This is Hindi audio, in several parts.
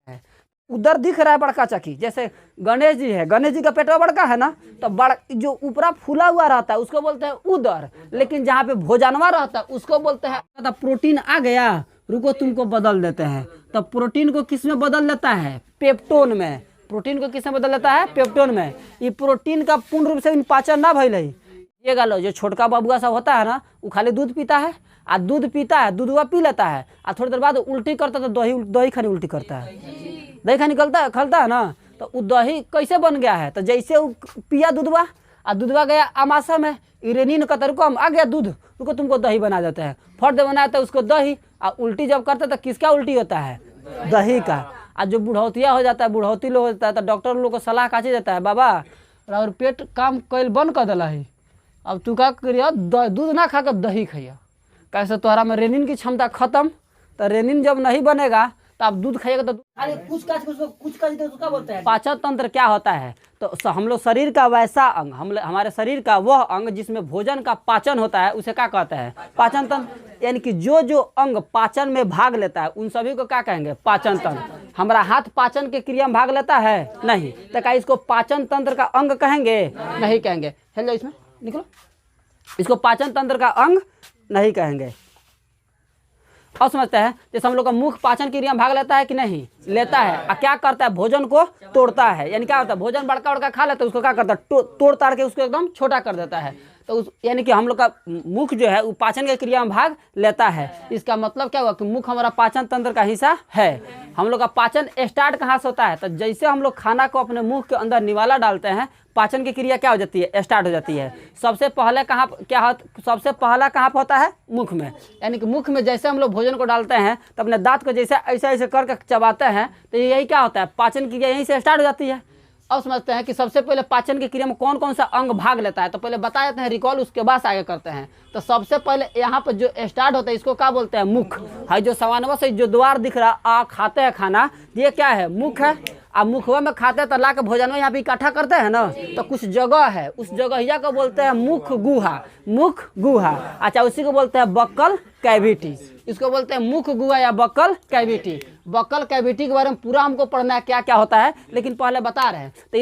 है। उधर दिख रहा है बड़का चक्की, जैसे गणेश जी है, गणेश जी का पेटवा बड़का है ना, तो बड़ जो ऊपरा फूला हुआ रहता है उसको बोलते हैं उदर, लेकिन जहाँ पे भोजनवा रहता है उसको बोलते हैं। तो प्रोटीन आ गया, रुको तुमको बदल देते हैं। तो प्रोटीन को किस में बदल देता है? पेप्टोन में। प्रोटीन को किस में बदल देता है? पेप्टोन में। ये प्रोटीन का पूर्ण रूप से पाचन ना भइल है। ये गालो जो छोटका बबुआ सब होता है ना, वो खाली दूध पीता है, आ दूध पीता है, दूधवा पी लेता है, आ थोड़ी देर बाद उल्टी करता है, तो दही खानी उल्टी करता है, दही खानी खलता है ना। तो वो दही कैसे बन गया है? तो जैसे वो पिया दूधवा, आ दूधवा गया आमाशय में, यूरेनिन का कम आ गया दूध, उसको तुमको दही बना देते हैं, फट दे बनाता है उसको दही। आ उल्टी जब करता है तो किसका उल्टी होता है? दही का। आ जो बुढ़ौतिया हो जाता है, बुढ़ौती लोग हो जाता है, तो डॉक्टर लोग को सलाह काची देता है, बाबा और पेट काम कैल बंद कर दिला है, अब तू का करिया दूध ना खा कर दही खाइया, कैसे तुम्हारा में रेनिन की क्षमता खत्म। तो रेनिन जब नहीं बनेगा तो आप दूध खाइएगा तो कुछ का बोलते हैं। पाचन तंत्र क्या होता है? तो हम लोग शरीर का वैसा अंग, हमारे शरीर का वह अंग जिसमें भोजन का पाचन होता है उसे क्या कहते हैं? पाचन तंत्र। यानी कि जो अंग पाचन में भाग लेता है उन सभी को क्या कहेंगे? पाचन तंत्र। हमारा हाथ पाचन के क्रिया में भाग लेता है? नहीं। तो क्या इसको पाचन तंत्र का अंग कहेंगे? नहीं कहेंगे। हेलो इसमें निकलो, इसको पाचन तंत्र का अंग नहीं कहेंगे। और समझते हैं, जैसे हम लोग का मुख पाचन क्रिया में भाग लेता है कि नहीं? लेता है। क्या करता है? भोजन को तोड़ता है। यानी क्या होता है? भोजन बड़का बड़का खा लेता है, उसको क्या करता है? तोड़ ताड़ के उसको एकदम छोटा कर देता है। तो उस यानी कि हम लोग का मुख जो है वो पाचन के क्रिया में भाग लेता है। इसका मतलब क्या हुआ कि मुख हमारा पाचन तंत्र का हिस्सा है। हम लोग का पाचन स्टार्ट कहाँ से होता है? तो जैसे हम लोग खाना को अपने मुंह के अंदर निवाला डालते हैं, पाचन की क्रिया क्या हो जाती है? स्टार्ट हो जाती है। सबसे पहले सबसे पहला कहाँ पर होता है? मुख में। यानी कि मुख में जैसे हम लोग भोजन को डालते हैं तो अपने दांत को जैसे ऐसे ऐसे करके चबाते हैं, तो यही क्या होता है? पाचन क्रिया यहीं से स्टार्ट हो जाती है। अब समझते हैं कि सबसे पहले पाचन की क्रिया में कौन कौन सा अंग भाग लेता है। तो पहले बता देते हैं रिकॉल, उसके बाद आगे करते हैं। तो सबसे पहले यहाँ पर जो स्टार्ट होता है इसको क्या बोलते हैं? मुख है। जो सामान्य से जो द्वार दिख रहा खाते हैं खाना, ये क्या है? मुख है। अब मुखवा में खाते हैं तो ला के भोजन में यहाँ पे इकट्ठा करते हैं ना, तो कुछ जगह है, उस जगहिया को बोलते हैं मुख गुहा। मुख गुहा। अच्छा, उसी को बोलते हैं बक्कल कैविटी। इसको बोलते हैं मुख गुहा या बक्कल कैविटी। बक्कल कैविटी के बारे में पूरा हमको पढ़ना है क्या क्या होता है, लेकिन पहले बता रहे हैं। तो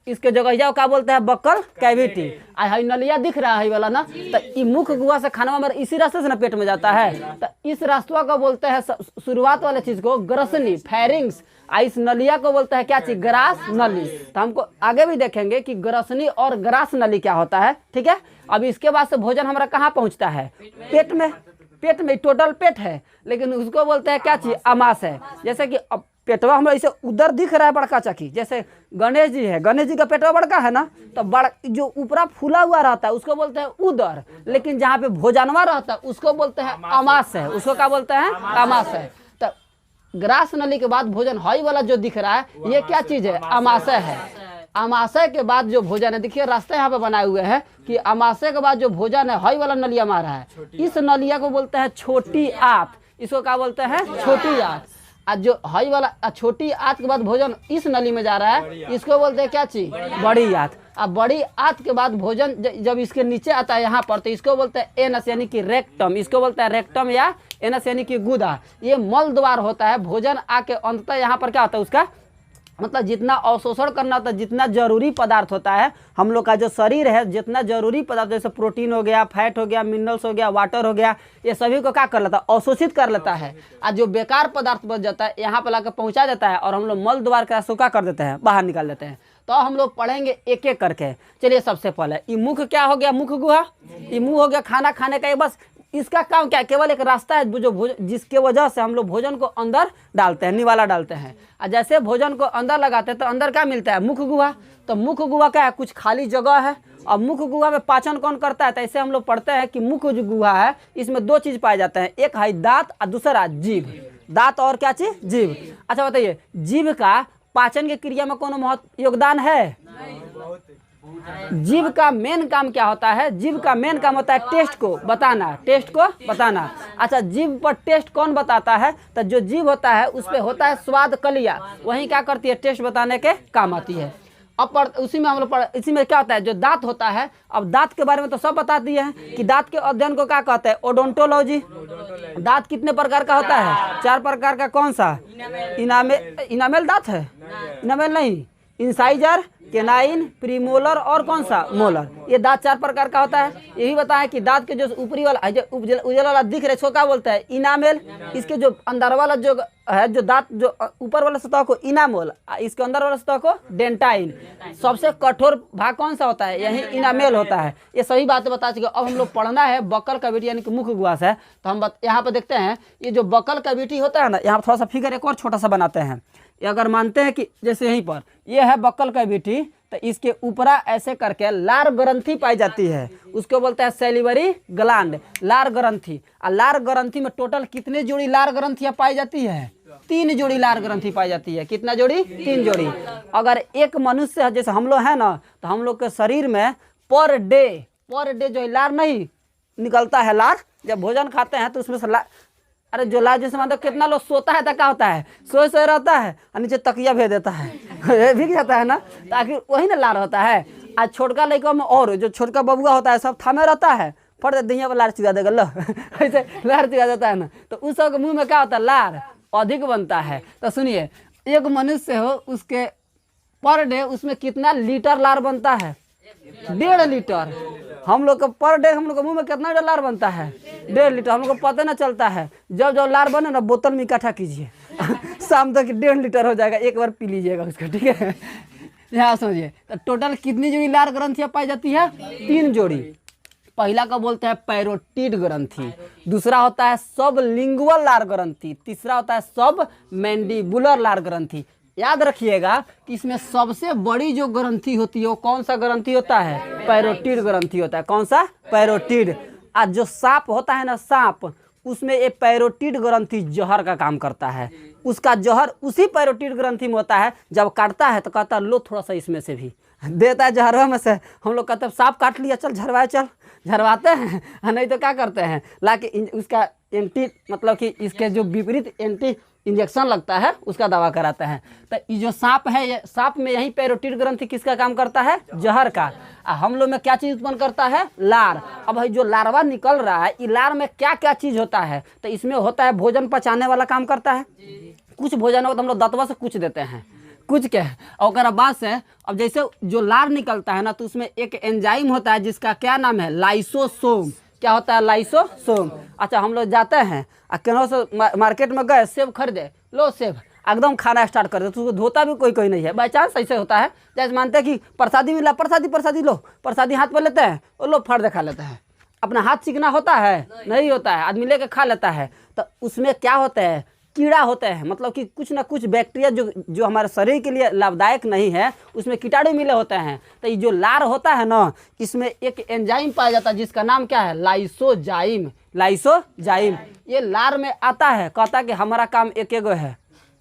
इसके जगहिया को क्या बोलते हैं? Buccal cavity. हाई नलिया दिख रहा है वाला ना, तो ये मुख गुहा से खाना हमारे इसी रास्ते से ना पेट में जाता है। तो इस रास्ता को बोलते हैं, शुरुआत वाले चीज को ग्रसनी, फेरिंग्स। इस नलिया को बोलते हैं क्या चीज? ग्रास नली। तो हमको आगे भी देखेंगे कि ग्रसनी और ग्रास नली क्या होता है। ठीक है। अब इसके बाद से भोजन हमारा कहाँ पहुँचता है? पेट में। पेट में टोटल पेट है, लेकिन उसको बोलते हैं क्या चीज? आमाशय। जैसे कि अब पेटवा हमारा इसे उधर दिख रहा है बड़का चक्की, जैसे गणेश जी है, गणेश जी का पेटवा बड़का है ना, तो जो ऊपरा फूला हुआ रहता है उसको बोलते हैं उदर, लेकिन जहाँ पे भोजनवा रहता है उसको बोलते हैं आमाशय। उसको क्या बोलते हैं? आमाशय। तो ग्रास नली के बाद भोजन हई वाला जो दिख रहा है ये क्या चीज है? आमाशय है। आमाशय के बाद जो भोजन है, देखिए रास्ते यहाँ पे बनाए हुए हैं कि आमाशय के बाद जो भोजन है हई वाला नलिया मारा है, इस नलिया को बोलते हैं छोटी आंत। इसको क्या बोलते हैं? छोटी आंत। आज जो हई वाला छोटी आंत के बाद भोजन इस नली में जा रहा है, इसको बोलते हैं क्या चीज? बड़ी आंत। अब बड़ी आंत के बाद भोजन जब इसके नीचे आता है यहाँ पर, तो इसको बोलते हैं एनस यानी कि रेक्टम। इसको बोलते हैं रेक्टम या एनस यानी कि गुदा। ये मल द्वार होता है। भोजन आके अंततः यहाँ पर क्या होता है? उसका मतलब जितना अवशोषण करना होता है, जितना जरूरी पदार्थ होता है, हम लोग का जो शरीर है जितना जरूरी पदार्थ, जैसे प्रोटीन हो गया, फैट हो गया, मिनरल्स हो गया, वाटर हो गया, ये सभी को क्या कर लेता है? अवशोषित कर लेता है। और जो बेकार पदार्थ बच जाता है यहाँ पर लाकर पहुँचा जाता है, और हम लोग मल द्वार का सुखा कर देते हैं, बाहर निकाल देते हैं। तो हम लोग पढ़ेंगे एक एक करके। चलिए, सबसे पहले ये मुख क्या हो गया? मुख गुहा। ये मुंह हो गया खाना खाने का। बस इसका काम क्या? केवल एक रास्ता है जिसके वजह से हम लोग भोजन को अंदर डालते हैं, निवाला डालते हैं। और जैसे भोजन को अंदर लगाते हैं तो अंदर क्या मिलता है? मुख गुहा। तो मुख गुहा क्या है? कुछ खाली जगह है। और मुख गुहा में पाचन कौन करता है? तो ऐसे हम लोग पढ़ते हैं कि मुख जो गुहा है इसमें दो चीज पाए जाते हैं, एक है दांत और दूसरा जीभ। दांत और क्या चीज? जीभ। अच्छा बताइए, जीभ का पाचन की क्रिया में कौन महत्व योगदान है? जीभ का मेन काम क्या होता है? जीभ का मेन काम होता है टेस्ट को बताना। टेस्ट को बताना। अच्छा, जीभ पर टेस्ट कौन बताता है? तो जो जीभ होता है उस पे होता है स्वाद कलिया, वही क्या करती है? टेस्ट बताने के काम आती है। अब उसी में हम लोग इसी में क्या होता है, जो दांत होता है। अब दांत के बारे में तो सब बता दिए हैं कि दांत के अध्ययन को क्या कहते हैं, ओडोंटोलॉजी। दांत कितने प्रकार का होता है, 4 प्रकार का। कौन सा, इनामेल दांत है, इनामेल नहीं, इंसाइजर, केनाइन, प्रीमोलर और कौन सा, मोलर। ये दांत 4 प्रकार का होता है। यही बताया कि दांत के जो ऊपरी वाला जो उजला वाला दिख रहा है इसको क्या बोलते हैं, इनामेल। इसके जो अंदर वाला जो है, जो दांत जो ऊपर वाला सतह को इनामोल, इसके अंदर वाला सतह को डेंटाइन। सबसे कठोर भाग कौन सा होता है, यही इनामेल होता है। ये सभी बातें बता चुके। अब हम लोग पढ़ना है बकल कैविटी यानी कि मुख गुहा है। तो हम यहाँ पे देखते हैं, ये जो बकल कैविटी होता है ना, यहाँ थोड़ा सा फिगर एक और छोटा सा बनाते हैं। ये अगर मानते हैं कि जैसे यहीं पर ये है बक्कल कैविटी, तो इसके ऊपरा ऐसे करके लार ग्रंथि पाई जाती है, उसको बोलते हैं सैलिवरी ग्लैंड, लार ग्रंथि। और लार ग्रंथि में टोटल कितने जोड़ी लार ग्रंथियां पाई जाती है, 3 जोड़ी लार ग्रंथि पाई जाती है। कितना जोड़ी, 3 जोड़ी। अगर एक मनुष्य जैसे हम लोग है ना, तो हम लोग के शरीर में पर डे जो है लार नहीं निकलता है। लार जब भोजन खाते हैं तो उसमें से अरे जो लाल जैसे मतलब कितना लोग सोता है तो क्या होता है, सोए रहता है और नीचे तकिया भेज देता है भीग जाता है ना, ताकि वही ना लार होता है। आज छोटका लड़का में और जो छोटका बबुआ होता है सब थामे रहता है, फट दहिया पर लार चुगा देगा, लो ऐसे लार चुगा देता है ना, तो उस सब के मुँह में क्या होता है, लार अधिक बनता है। तो सुनिए, एक मनुष्य हो उसके पर डे उसमें कितना लीटर लार बनता है, 1.5 लीटर। हम लोग का पर डे हम लोग के मुंह में कितना लार बनता है, 1.5 लीटर। हम लोग को पता ना चलता है। जब जब लार बने ना बोतल में इकट्ठा कीजिए शाम तक 1.5 लीटर हो जाएगा, एक बार पी लीजिएगा उसका, ठीक है। यहाँ समझिए, तो टोटल कितनी जोड़ी लार ग्रंथियाँ पाई जाती है, 3 जोड़ी। पहला का बोलते हैं पैरोटिड ग्रंथि, दूसरा होता है सब लिंगुअल लार ग्रंथि, तीसरा होता है सब मैंडिबुलर लार ग्रंथि। याद रखिएगा कि इसमें सबसे बड़ी जो ग्रंथि होती है वो कौन सा ग्रंथि होता है, पैरोटिड ग्रंथि होता है। कौन सा, पैरोटिड। आज जो सांप होता है ना, सांप, उसमें ये पैरोटिड ग्रंथि जहर का काम करता है। उसका जहर उसी पैरोटिड ग्रंथि में होता है। जब काटता है तो कहता है लो थोड़ा सा इसमें से भी देता है, जहरवा में से। हम लोग कहते हैं सांप काट लिया, चल झरवाए, चल झरवाते हैं, नहीं तो क्या करते हैं, ला के उसका एंटी मतलब कि इसके जो विपरीत एंटी इंजेक्शन लगता है उसका दवा कराते हैं। तो ये जो सांप है, ये सांप में यही पैरोटिड ग्रंथि किसका काम करता है, जहर का। हम लोग में क्या चीज़ उत्पन्न करता है, लार। अब भाई जो लार्वा निकल रहा है, ये लार में क्या क्या चीज़ होता है, तो इसमें होता है भोजन पचाने वाला काम करता है। कुछ भोजन हो तो हम लोग दतवा से कुछ देते हैं, कुछ के और बाद से अब जैसे जो लार निकलता है ना, तो उसमें एक एंजाइम होता है जिसका क्या नाम है, लाइसोसोम। क्या होता है, लाइसोसोम। अच्छा, हम लोग जाते हैं और केनों से मार्केट में गए, सेब खरीदे, लो सेब, एकदम खाना स्टार्ट कर दे, तो उसको धोता भी कोई नहीं है, बाई चांस ऐसे होता है। जैसे मानते हैं कि प्रसादी मिला, प्रसादी लो, प्रसादी हाथ में लेते हैं, वो लोग फट खा लेते हैं। अपना हाथ चिकना होता है, नहीं होता है, आदमी लेके खा लेता है। तो उसमें क्या होता है, कीड़ा होते हैं, मतलब कि कुछ ना कुछ बैक्टीरिया जो हमारे शरीर के लिए लाभदायक नहीं है, उसमें कीटाणु मिले होते हैं। तो ये जो लार होता है ना, इसमें एक एंजाइम पाया जाता है जिसका नाम क्या है, लाइसोजाइम। लाइसोजाइम ये लार में आता है, कहता है कि हमारा काम एक एगो है,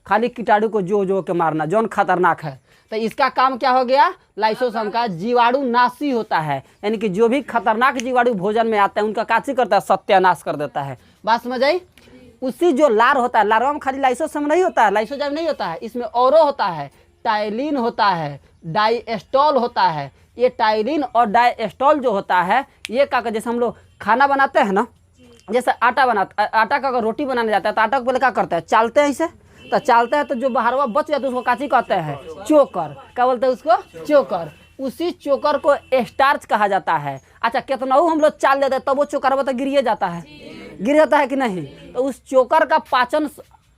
खाली कीटाणु को जो के मारना, जौन खतरनाक है। तो इसका काम क्या हो गया, लाइसोसोम का जीवाणु नाशी होता है, यानी कि जो भी खतरनाक जीवाणु भोजन में आते हैं उनका काची करता है, सत्यानाश कर देता है। बात समझ आई। उसी जो लार होता है, लार्वा में खाली लाइसोसोम नहीं होता है, लाइसोजाइम नहीं होता है, इसमें औरो होता है, टाइलिन होता है, डाइएस्टॉल होता है। ये टाइलिन और डाइएस्टॉल जो होता है, ये क्या, जैसे हम लोग खाना बनाते हैं ना, जैसे आटा का अगर रोटी बनाने जाता है तो आटा को पहले क्या करते हैं, चालते हैं इसे, तो चालते हैं तो जो बाहरवा बच जाता है उसको काची कहते हैं, चोकर। क्या बोलते हैं उसको, चोकर। उसी चोकर को स्टार्च कहा जाता है। अच्छा, कितना हम लोग चाल देते हैं तब वो चोकर तो गिर जाता है, गिर जाता है कि नहीं। तो उस चोकर का पाचन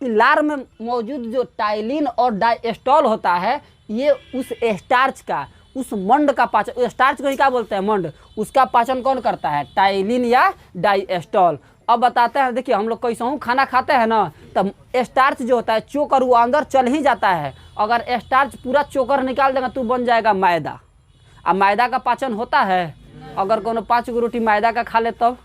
लार में मौजूद जो टाइलिन और डाइएस्टॉल होता है, ये उस स्टार्च का, उस मंड का पाचन, स्टार्च को ही क्या बोलते हैं, मंड, उसका पाचन कौन करता है, टाइलिन या डाइएस्टॉल। अब बताते हैं, देखिए हम लोग कैसे खाना खाते हैं ना, तब स्टार्च जो होता है चोकर वो अंदर चल ही जाता है। अगर स्टार्च पूरा चोकर निकाल देगा तो बन जाएगा मैदा। अब मैदा का पाचन होता है, अगर कोनो 5 गो रोटी मैदा का खा ले तब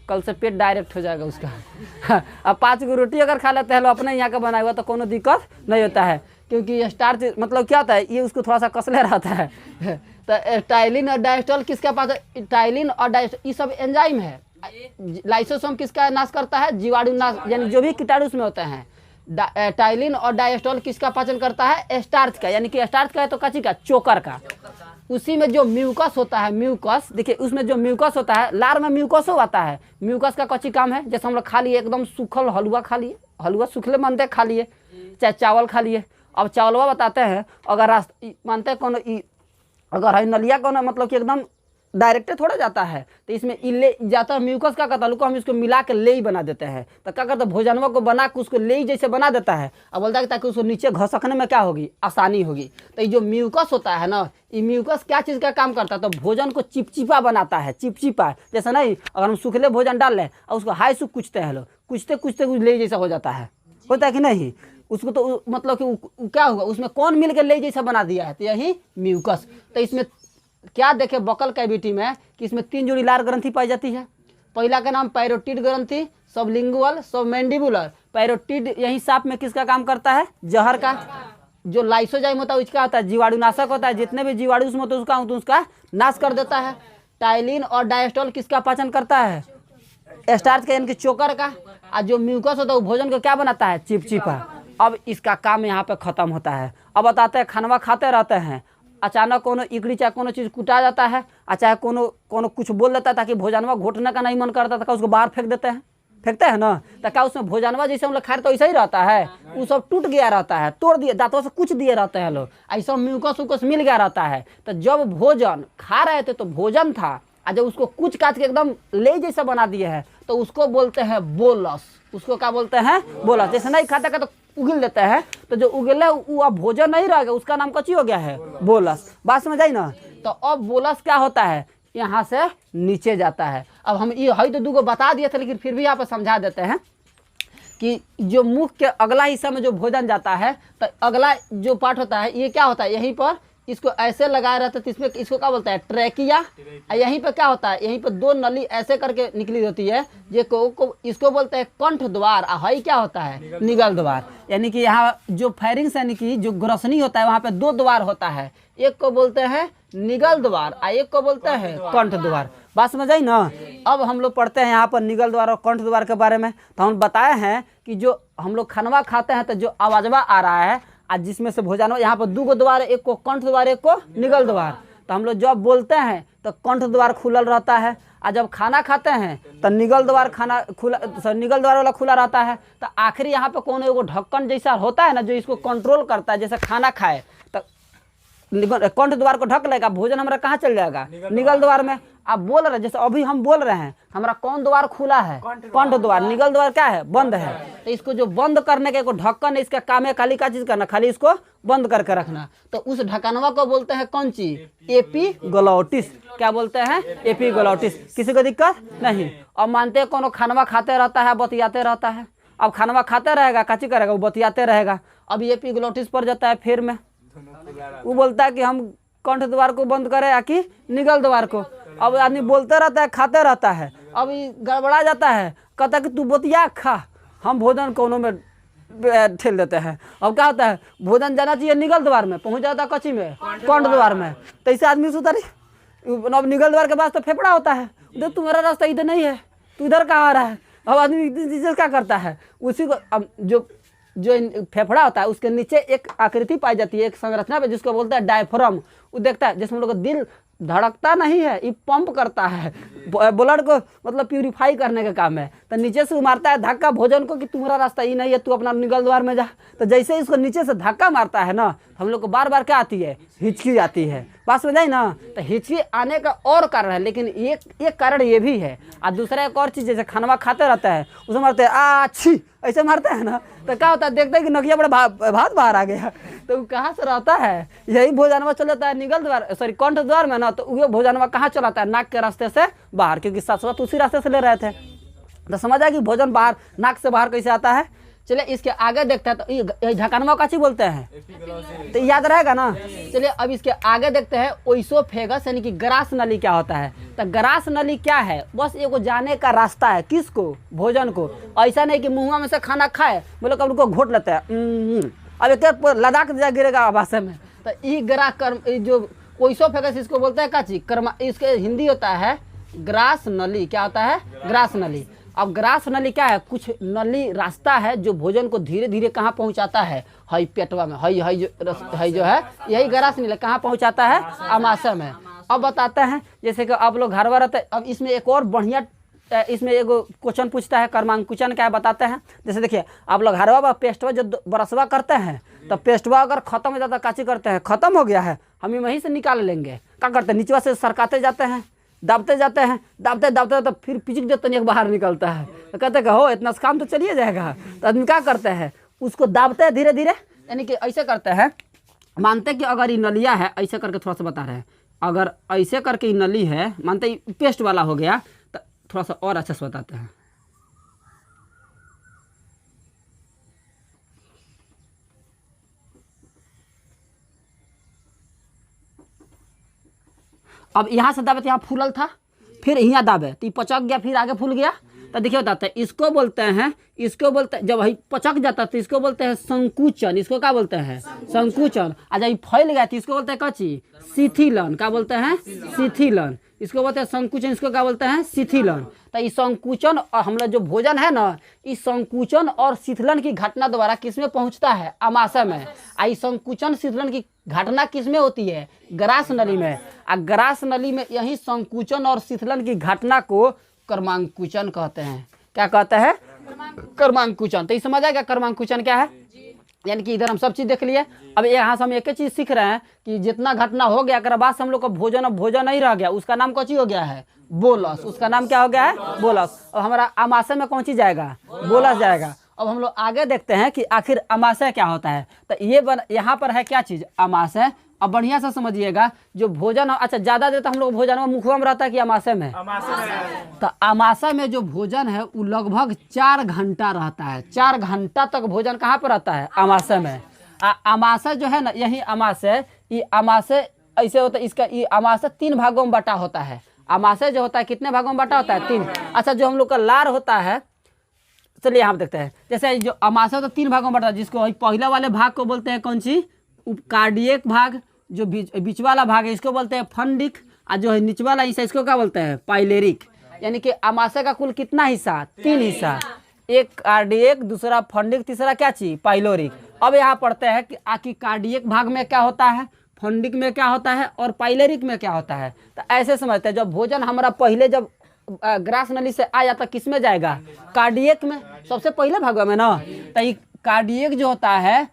कल से पेट डायरेक्ट हो जाएगा उसका। अब 5 गो रोटी अगर खा लेते हैं लोग अपने यहाँ का बनाया हुआ तो कोनो दिक्कत नहीं होता है, क्योंकि स्टार्च मतलब क्या होता है, ये उसको थोड़ा सा कसले रहता है। तो टाइलिन और डाइएस्टॉल किसका पास, टाइलिन और डाइएस्टॉल ये सब एंजाइम है। लाइसोसोम किसका नाश करता है, जीवाणु नाश, यानी जो भी कीटाणु उसमें होते हैं। टाइलिन और डायस्टोल किसका पाचन करता है? स्टार्च का, यानी कि स्टार्च का है तो कच्ची का, चोकर का। उसी में जो म्यूकस होता है, म्यूकस देखिए उसमें जो म्यूकस होता है, लार में म्यूकस हो आता है। म्यूकस का कच्ची काम है, जैसे हम लोग खा लिए एकदम सूखल हलवा खा लिए, हलवा सूखले मानते खा लिए, चाहे चावल खा लिए। अब चावलवा बताते हैं अगर मानते कौन अगर है नलिया कौन मतलब कि एकदम डायरेक्ट थोड़ा जाता है, तो इसमें इले जाता है म्यूकस का ताल्लुक को हम इसको मिला के लेई बना देते हैं। तो क्या करते हैं, भोजनवा को बना के उसको लेई जैसे बना देता है। अब बोलता है ताकि उसको नीचे घसकने में क्या होगी, आसानी होगी। तो ये जो म्यूकस होता है ना, ये म्यूकस क्या चीज़ का काम करता है, तो भोजन को चिपचिपा बनाता है। चिपचिपा जैसे नहीं, अगर हम सूखले भोजन डाल लें और उसको हाई सूख कुचते हैं लोग, कुचते कुचते कुछ ले जैसा हो जाता है, होता है कि नहीं। उसको तो मतलब कि क्या होगा, उसमें कौन मिल के ले जैसा बना दिया है, तो यही म्यूकस। तो इसमें क्या देखे बकल कैविटी में कि इसमें 3 जोड़ी लार ग्रंथि पाई जाती है। पहला का नाम पैरोटिड ग्रंथि, सबलिंगुअल, सबमैंडिबुलर। पैरोटिड यही सांप में किसका काम करता है, जहर का। जो लाइसोजाइम होता है उसका होता है जीवाणुनाशक होता है, जितने भी जीवाणु उसमें होते हैं उसका नाश कर देता है। टाइलिन और डायस्टोल किसका पाचन करता है, स्टार्च का यानी कि चोकर का। और जो म्यूकस होता है वो भोजन को क्या बनाता है, चिपचिपा। अब इसका काम यहाँ पे खत्म होता है। अब बताते हैं खानवा खाते रहते हैं, अचानक कोनो इकड़ी चाहे कोनो चीज़ कुटा जाता है, और चाहे कोनो कुछ बोल देता है ताकि भोजनवा घोटने का नहीं मन करता था, उसको बाहर फेंक देते हैं, फेंकते हैं ना। तो क्या उसमें भोजनवा जैसे हम लोग खा रहे तो ऐसा ही रहता है, वो सब टूट गया रहता है, तोड़ दिए दांतों से कुछ दिए रहते हैं लोग, ऐसा म्यूकस उकस मिल गया रहता है। तो जब भोजन खा रहे थे तो भोजन था, और जब उसको कुछ काट के एकदम ले जैसा बना दिए हैं तो उसको बोलते हैं बोलस। उसको क्या बोलते हैं, बोलस। जैसे नहीं खाता का तो उगिल देते हैं, तो जो उगिल है वो अब भोजन नहीं रह गया, उसका नाम कच्ची हो गया है, बोलस। बात समझ आई ना। तो अब बोलस क्या होता है, यहाँ से नीचे जाता है। अब हम ये है तो 2 बता दिए थे, लेकिन फिर भी यहाँ पर समझा देते हैं कि जो मुख के अगला हिस्सा में जो भोजन जाता है, तो अगला जो पार्ट होता है ये क्या होता है, यहीं पर इसको ऐसे लगाया रहता है, तो इसमें इसको क्या बोलता है, ट्रैकिया। यहीं पे क्या होता है, यहीं पे 2 नली ऐसे करके निकली होती है, ये इसको बोलते हैं कंठ द्वार। हई क्या होता है, निगल द्वार। यानी कि यहाँ जो फैरिंग्स यानी कि जो ग्रसनी होता है वहाँ पे 2 द्वार होता है, एक को बोलते हैं निगल द्वार और एक को बोलते हैं कंठ द्वार। बात समझ आई ना। अब हम लोग पढ़ते हैं यहाँ पर निगल द्वार और कंठ द्वार के बारे में। तो हम बताए हैं कि जो हम लोग खानवा खाते हैं तो जो आवाजवा आ रहा है, आज जिसमें से भोजन यहाँ पर 2 द्वार, एक को कंठ द्वार एक को निगल द्वार। तो हम लोग जब बोलते हैं तो कंठ द्वार खुलल रहता है, और जब खाना खाते हैं तो निगल द्वार निगल द्वार वाला खुला रहता है। तो आखिरी यहाँ पे कौन एगो ढक्कन जैसा होता है ना, जो इसको कंट्रोल करता है। जैसे खाना खाए तो कंठ द्वार को ढक लेगा, भोजन हमारा कहाँ चल जाएगा, निगल द्वार में। आप बोल रहे हैं, जैसे अभी हम बोल रहे हैं, हमारा कौन द्वार खुला है, कंठ द्वार। निगल द्वार क्या है, बंद है। तो इसको जो बंद करने का एक ढक्कन है, इसका काम है खाली क्या चीज करना, खाली इसको बंद करके रखना। तो उस ढक्कनवा को बोलते हैं कौन चीज, एपीग्लॉटिस। क्या बोलते हैं, एपीग्लॉटिस। किसी को दिक्कत नहीं। अब मानते हैं कोनो खानवा खाते रहता है, बतियाते रहता है। अब खानवा खाते रहेगा, काची करेगा, वो बतियाते रहेगा। अब एपीग्लॉटिस पर जाता है फिर में, वो बोलता है कि हम कंठ द्वार को बंद करें या कि निगल द्वार को। अब आदमी बोलते रहता है, खाते रहता है, अब ये गड़बड़ा जाता है, कहता है कि तू बतिया खा, हम भोजन कोनों में ठेल देते हैं। अब क्या होता है, भोजन जाना चाहिए निगल द्वार में, पहुंच जाता है कच्ची में, कंठ द्वार में। तो इसे आदमी सोचता नहीं, अब निगल द्वार के पास तो फेफड़ा होता है, देख तुम्हारा रास्ता इधर नहीं है, तू इधर कहाँ आ रहा है। अब आदमी क्या करता है, उसी को अब जो फेफड़ा होता है उसके नीचे एक आकृति पाई जाती है, एक संरचना पे, जिसको बोलता है डायफ्राम। वो देखता है, जिसमें हम लोग का दिल धड़कता नहीं है, ये पंप करता है, ब्लड को मतलब प्यूरिफाई करने का काम है। तो नीचे से मारता है धक्का भोजन को कि तुम्हारा रास्ता ही नहीं है, तू अपना निगल द्वार में जा। तो जैसे इसको नीचे से धक्का मारता है ना, हम लोग को बार बार क्या आती है, हिचकी आती है। बात समझ आई ना। तो हिचकी आने का और कारण है, लेकिन एक कारण ये भी है। और दूसरा एक और चीज़, जैसे खानवा खाते रहता है, उसे मारते हैं अच्छी, ऐसे मारते हैं ना, तो क्या होता है, देखते हैं कि नकिया बड़ा भात बाहर आ गया। तो वो कहाँ से रहता है, यही भोजनवा चल जाता है निगल द्वार, सॉरी कंठ द्वार में ना। तो वो भोजनवा कहाँ चलाता है, नाक के रास्ते से बाहर, क्योंकि शाश्वत उसी रास्ते से ले रहे थे। तो समझ आया कि भोजन बाहर नाक से बाहर कैसे आता है। चलिए इसके आगे देखते हैं, तो ये ढक्कनवा का चीज बोलते हैं, तो याद रहेगा ना। चलिए अब इसके आगे देखते हैं, ओइसोफेगस यानी कि ग्रास नली क्या होता है। तो ग्रास नली क्या है, बस एगो जाने का रास्ता है, किसको, भोजन को। ऐसा नहीं कि मुँह में से खाना खाए, बोले कब उनको घोट लेते हैं, अब एक लद्दाख जा गिरेगा भाषा में। तो ये जो ओइसोफेगस इसको बोलता है का चीज, कर्मा, इसके हिंदी होता है ग्रास नली। क्या होता है, ग्रास नली। अब ग्रास नली क्या है, कुछ नली रास्ता है जो भोजन को धीरे धीरे कहाँ पहुँचाता है, हई पेटवा में, हई जो है यही ग्रास नली कहाँ पहुँचाता है, आमाशय में। अब बताते हैं जैसे कि आप लोग घर बार रहते हैं, अब इसमें एक और बढ़िया इसमें एगो क्वेश्चन पूछता है, कर्मांकुचन क्या है बताते हैं। जैसे देखिए आप लोग हरवा पेस्टवा जो ब्रशवा करते हैं, तो पेस्टवा अगर खत्म हो जाता है, काची करते हैं, खत्म हो गया है, हम वहीं से निकाल लेंगे, क्या करते हैं, नीचवा से सरकाते जाते हैं, दाबते जाते हैं, दाबते दाबते तो फिर पिचक देते हैं, बाहर निकलता है, तो कहते हैं हो इतना काम तो चलिए जाएगा। तो आदमी क्या करते हैं, उसको दाबते हैं धीरे धीरे, यानी कि ऐसे करते हैं, मानते कि अगर ये नलिया है, ऐसे करके थोड़ा सा बता रहे हैं, अगर ऐसे करके ये नली है, मानते पेस्ट वाला हो गया, तो थोड़ा सा और अच्छे से बताते हैं। अब यहाँ से दाबे तो यहाँ फूलल था, फिर यहाँ दाबे तो पचक गया, फिर आगे फूल गया। तो देखिए बताते हैं, इसको बोलते हैं, जब वही पचक जाता है तो इसको बोलते हैं संकुचन। इसको क्या बोलते हैं, संकुचन। और जब फैल गया तो इसको बोलते हैं कची, शिथिलन। क्या बोलते हैं, शिथिलन। इसको बोलते हैं संकुचन, इसको क्या बोलते हैं, शिथिलन। तो इस संकुचन और हम लोग जो भोजन है ना, इस संकुचन और शिथिलन की घटना द्वारा किसमें पहुंचता है, आमाशय में। इस संकुचन शिथिलन की घटना किसमें होती है, ग्रास नली में। और ग्रास नली में यही संकुचन और शिथिलन की घटना को कर्मांकुचन कहते हैं। क्या कहते हैं, कर्मांकुचन। तो ये समझ आएगा कर्मांकुचन क्या है, यानी कि इधर हम सब चीज़ देख लिए। अब यहाँ से हम एक ही चीज़ सीख रहे हैं कि जितना घटना हो गया, अगर बाद हम लोग का भोजन अब भोजन नहीं रह गया, उसका नाम कौन सी हो गया है, बोलस। उसका नाम क्या हो गया है, बोलस। अब हमारा आमाशय में कौन सी जाएगा, बोलस जाएगा। अब हम लोग आगे देखते हैं कि आखिर आमाशय क्या होता है। तो ये यहाँ पर है क्या चीज़, आमाशय। अब बढ़िया से समझिएगा, जो भोजन, अच्छा ज़्यादा देर तक हम लोग भोजन में मुखवा में रहता है कि आमाशय में, तो आमाशय में जो भोजन है वो लगभग 4 घंटा रहता है। 4 घंटा तक भोजन कहाँ पर रहता है, आमाशय में। आमाशय जो है ना, यही आमाशय, ये आमाशय ऐसे होता है, इसका ये आमाशय 3 भागों में बटा होता है। आमाशय जो होता है कितने भागों में बटा होता है, 3। अच्छा, जो हम लोग का लार होता है, चलिए यहाँ देखते हैं। जैसे जो आमाशय होता है 3 भागों में बटा है, जिसको पहला वाले भाग को बोलते हैं कौन सी, कार्डियक भाग। जो बीच वाला भाग है इसको बोलते हैं फंडिक, और जो है नीचे वाला हिस्सा इसको क्या बोलते हैं, पाइलेरिक। यानी कि आमाशय का कुल कितना हिस्सा, 3 हिस्सा, एक कार्डियक, दूसरा फंडिक, तीसरा क्या चीज, पाइलोरिक। अब यहाँ पढ़ते हैं कि आखिर कार्डियक भाग में क्या होता है, फंडिक में क्या होता है, और पाइलेरिक में क्या होता है। तो ऐसे समझते हैं, जब भोजन हमारा पहले जब ग्रास नली से आ जाता किस में जाएगा, कार्डियक में, सबसे पहले भाग में ना। तो ये कार्डियक जो होता है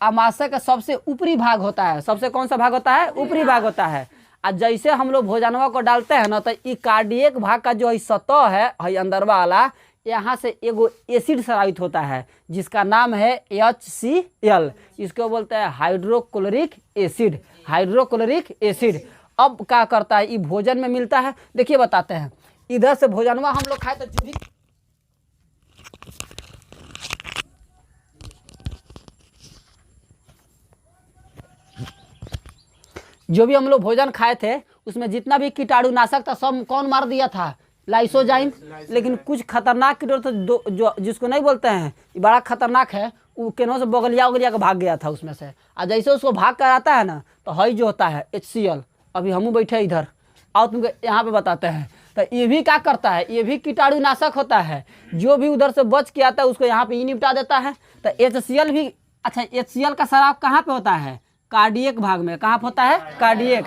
आमाशय का सबसे ऊपरी भाग होता है। सबसे कौन सा भाग होता है, ऊपरी भाग होता है। और जैसे हम लोग भोजनवा को डालते हैं ना, तो ये कार्डियक भाग का जो सतह है अंदर वाला, यहाँ से एगो एसिड स्रावित होता है जिसका नाम है HCl। इसको बोलते हैं हाइड्रोक्लोरिक एसिड, हाइड्रोक्लोरिक एसिड। अब क्या करता है, ये भोजन में मिलता है। देखिए बताते हैं, इधर से भोजनवा हम लोग खाए तो जो भी हम लोग भोजन खाए थे उसमें जितना भी कीटाणुनाशक था सब कौन मार दिया था, लाइसोजाइम। लेकिन कुछ खतरनाक कीटाणु तो जो जिसको नहीं बोलते हैं, ये बड़ा खतरनाक है, वो केनों से बगलिया उगलिया का भाग गया था उसमें से। और जैसे उसको भाग कर आता है ना, तो हई जो होता है HCl। अभी हम बैठे इधर, आओ तुमको यहाँ पे बताते हैं। तो ये भी क्या करता है, ये भी कीटाणुनाशक होता है। जो भी उधर से बच के आता है उसको यहाँ पे ही निपटा देता है। तो HCl भी, अच्छा HCl का स्राव कहाँ पे होता है, कार्डियक भाग में। कहाँ होता है, कार्डियक।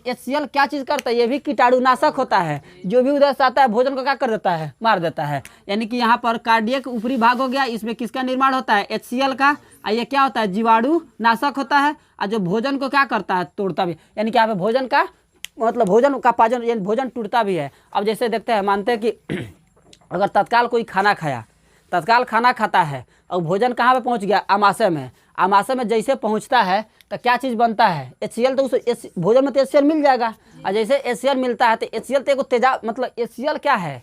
HCl क्या चीज़ करता है, ये भी कीटाणुनाशक होता है। जो भी उधर से आता है भोजन को क्या कर देता है, मार देता है। यानी कि यहाँ पर कार्डियक ऊपरी भाग हो गया, इसमें किसका निर्माण होता है, HCl का। और ये क्या होता है, जीवाणु नाशक होता है। और जो भोजन को क्या करता है, तोड़ता भी। यानी कि यहाँ पे भोजन का मतलब भोजन का पाचन, यानी भोजन टूटता भी है। अब जैसे देखते हैं, मानते हैं कि अगर तत्काल कोई खाना खाया, तत्काल खाना खाता है और भोजन कहाँ पे पहुँच गया, आमाशय में। आमाशय में जैसे पहुँचता है तो क्या चीज़ बनता है, HCl। तो उस भोजन में तो HCl मिल जाएगा। और जैसे HCl मिलता है तो HCl तो एक तेजाब, मतलब HCl क्या है,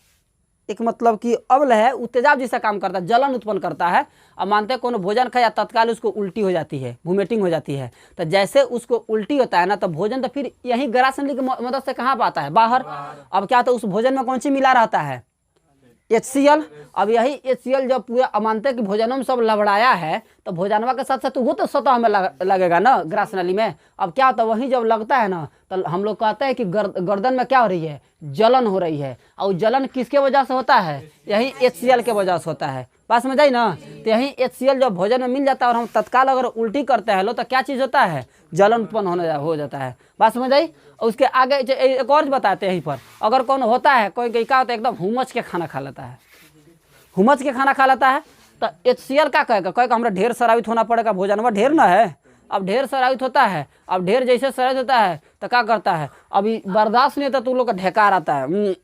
एक मतलब कि अम्ल है, वो तेजाब जैसा काम करता है, जलन उत्पन्न करता है। अब मानते हैं कोनो भोजन खाया, तत्काल उसको उल्टी हो जाती है, वोमिटिंग हो जाती है। तो जैसे उसको उल्टी होता है ना, तो भोजन तो फिर यही ग्रास नली की मदद से कहाँ पर आता है, बाहर। अब क्या होता है, उस भोजन में कौन सी मिला रहता है, HCl। अब यही HCl जब पूरा मानते हैं कि भोजनों में सब लबड़ाया है तो भोजनवा के साथ साथ वो तो सतह में लगेगा ना, ग्रास नली में। अब क्या होता है, वहीं जब लगता है ना तो हम लोग कहते हैं कि गर्दन में क्या हो रही है, जलन हो रही है। और जलन किसके वजह से होता है, यही HCl के वजह से होता है। बात समझ आई ना। तो यही HCl जब भोजन में मिल जाता है और हम तत्काल अगर उल्टी करते हैं लो तो क्या चीज़ होता है, जलन उत्पन्न हो जाता है। बात समझ आई। और उसके आगे एक और बताते हैं यहीं पर, अगर कौन होता है कोई क्या होता है, एकदम हुमच के खाना खा लेता है, हुमच के खाना खा लेता है तो HCl क्या कहेगा हमरा ढेर शराबित होना पड़ेगा, भोजनवा ढेर ना है। अब ढेर शराबित होता है, अब ढेर जैसे शराबित होता है तो क्या करता है, अभी बर्दाश्त नहीं होता तो लोग का ढेकार आता है,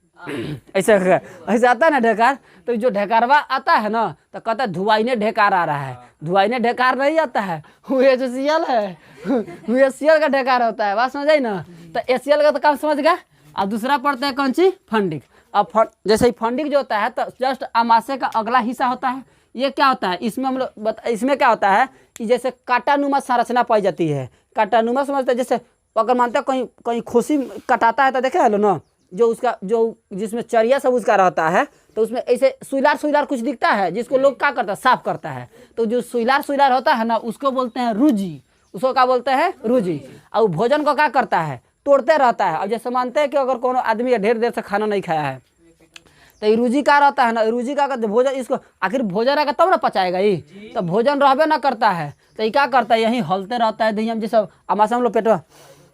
ऐसे ऐसे आता है ना ढेकार। तो जो ढेकारवा आता है ना तो कहता है धुआईने ढेकार आ रहा है, धुआईने ढेकार नहीं आता है, वो HCl है, वो HCl का ढेकार होता है। बात समझ आई ना। तो HCl का तो काम समझ गया। अब दूसरा पड़ता है कौन सी, फंडिक। अब जैसे ही फंडिक जो होता है तो जस्ट अमाशय का अगला हिस्सा होता है। ये क्या होता है, इसमें हम लोग इसमें क्या होता है कि जैसे कांटानुमा संरचना पाई जाती है। कांटानुमा समझते हैं, जैसे अगर मानते हैं कहीं कहीं खोसी कटाता है तो देखे है लो ना, जो उसका जो जिसमें चरिया सब उसका रहता है तो उसमें ऐसे सुइलार कुछ दिखता है जिसको लोग क्या करता है, साफ करता है। तो जो सुइलार होता है ना उसको बोलते हैं रुजी, उसको क्या बोलते हैं, रुजी। और भोजन को क्या करता है, तोड़ते रहता है। अब जैसे मानते हैं कि अगर कोनो आदमी ढेर देर से खाना नहीं खाया है तो रुजी का रहता है ना, रुजी का भोजन, इसको आखिर भोजन रहेगा तब ना पचाएगा ही, तो भोजन रहबे ना करता है तो ये क्या करता है, यही हलते रहता है। दही हम जैसे अमाशय हम लोग पेटवा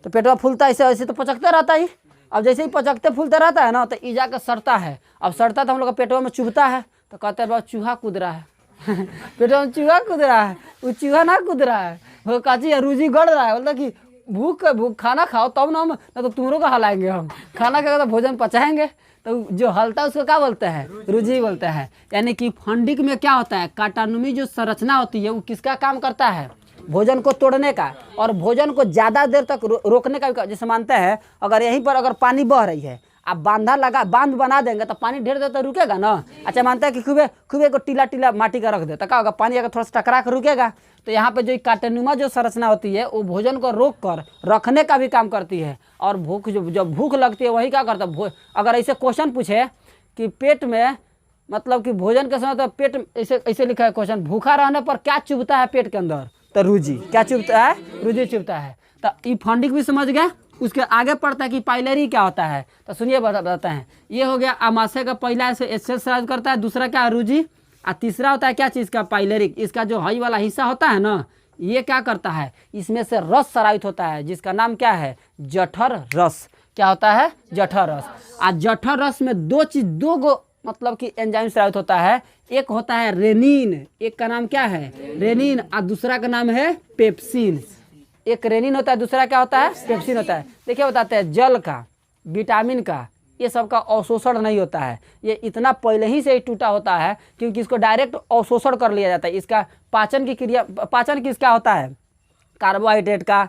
तो पेटवा फूलता है, ऐसे ऐसे तो पचकते रहता ही। अब जैसे ही पचकते फूलते रहता है ना तो ई जाकर सड़ता है। अब सड़ता तो हम लोग का पेटवा में चुभता है तो कहते हैं बाबा चूहा कूद रहा है पेटवा में चूहा कूद रहा है, वो चूहा ना कूद रहा है, वो काची रुजी गड़ रहा है। बोलता कि भूख खाना खाओ तब ना, हम ना तो तुमरों को हलाएंगे, हम खाना खाएगा तो भोजन पचाएंगे। तो जो हलता है उसको क्या बोलते हैं, रुजी बोलते हैं। यानी कि फंडिक में क्या होता है, काटानुमी जो संरचना होती है वो किसका काम करता है, भोजन को तोड़ने का और भोजन को ज़्यादा देर तक रोकने का भी। जैसे मानते हैं अगर यहीं पर अगर पानी बह रही है, आप बांध बना देंगे तो पानी ढेर देर तक रुकेगा ना। अच्छा मानते हैं कि खूबे को टीला माटी का रख दे तो क्या होगा, पानी अगर थोड़ा सा टकरा कर रुकेगा। तो यहाँ पे जो काटेनुमा जो संरचना होती है वो भोजन को रोक कर रखने का भी काम करती है। और भूख जब भूख लगती है वही क्या करता है, अगर ऐसे क्वेश्चन पूछे कि पेट में मतलब कि भोजन के समय तो पेट ऐसे लिखा है क्वेश्चन, भूखा रहने पर क्या चुभता है पेट के अंदर, तो रुजी। क्या चुभता है, रुजी चुभता है। तो ये फंडिक भी समझ गया। उसके आगे पड़ता है कि पाइलरी क्या होता है, तो सुनिए बताते हैं। ये हो गया अमाशय का पहला ऐसे एक्सरसाइज करता है, दूसरा क्या है रुजी, और तीसरा होता है क्या चीज़ का, पाइलरिक। इसका जो हाई वाला हिस्सा होता है ना ये क्या करता है, इसमें से रस स्रावित होता है जिसका नाम क्या है, जठर रस। क्या होता है, जठर रस। और जठर रस में दो गो मतलब कि एंजाइम स्रावित होता है। एक होता है रेनिन, एक का नाम क्या है, रेनिन, और दूसरा का नाम है पेप्सिन। एक रेनिन होता है, दूसरा क्या होता है, पेप्सिन होता है। देखिए बताते हैं, जल का, विटामिन का, ये सब का अवशोषण नहीं होता है। ये इतना पहले ही से ही टूटा होता है क्योंकि इसको डायरेक्ट अवशोषण कर लिया जाता है। इसका पाचन की क्रिया, पाचन किसका होता है, कार्बोहाइड्रेट का,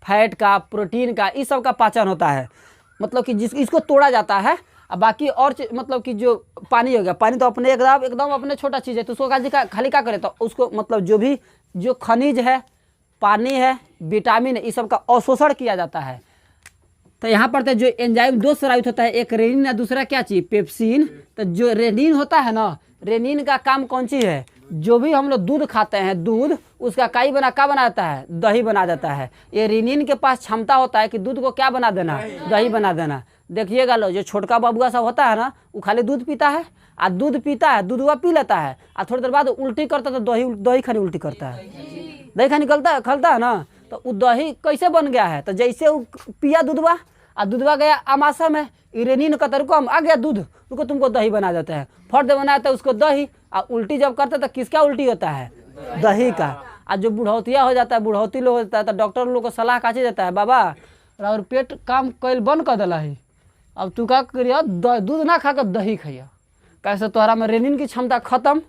फैट का, प्रोटीन का, इस सब का पाचन होता है। मतलब कि इसको तोड़ा जाता है। अब बाकी और मतलब कि जो पानी हो गया, पानी तो अपने एकदम अपने छोटा चीज़ है, तो उसको खाली क्या करे, तो उसको मतलब जो खनिज है, पानी है, विटामिन है, इस सब का अवशोषण किया जाता है। तो यहाँ पर तो जो एंजाइम दो स्रावित होता है, एक रेनिन है, दूसरा क्या चीज़, पेप्सिन। तो जो रेनिन होता है ना, रेनिन का काम कौन सी है, जो भी हम लोग दूध खाते हैं, दूध उसका क्या बना जाता है, दही बना जाता है। ये रेनिन के पास क्षमता होता है कि दूध को क्या बना देना, दही बना देना। देखिएगा लो, जो छोटका बबुआ सब होता है ना वो खाली दूध पीता है, और दूध पीता है, दूध हुआ पी लेता है, और थोड़ी देर बाद उल्टी करता है तो दही खानी उल्टी करता है, दही खानी खलता है ना। तो वो दही कैसे बन गया है, तो जैसे वो पिया दूधवा, और दूधवा गया अमाशय में, रेनिन का तरीको आ गया दूध, उसको तुमको दही बना देता है, फट दे बनाता है उसको दही। और उल्टी जब करते तो किसका उल्टी होता है, दही का। और जो बुढ़ौतिया हो जाता है, बुढ़ौती लोग होता है, तो डॉक्टर लोग को सलाह काची देता है, बाबा और पेट काम कैल बंद कर दिला है, अब तू क्या करिए, दूध ना खा कर दही खाइए, कैसे तोहरा में रेनिन की क्षमता खत्म।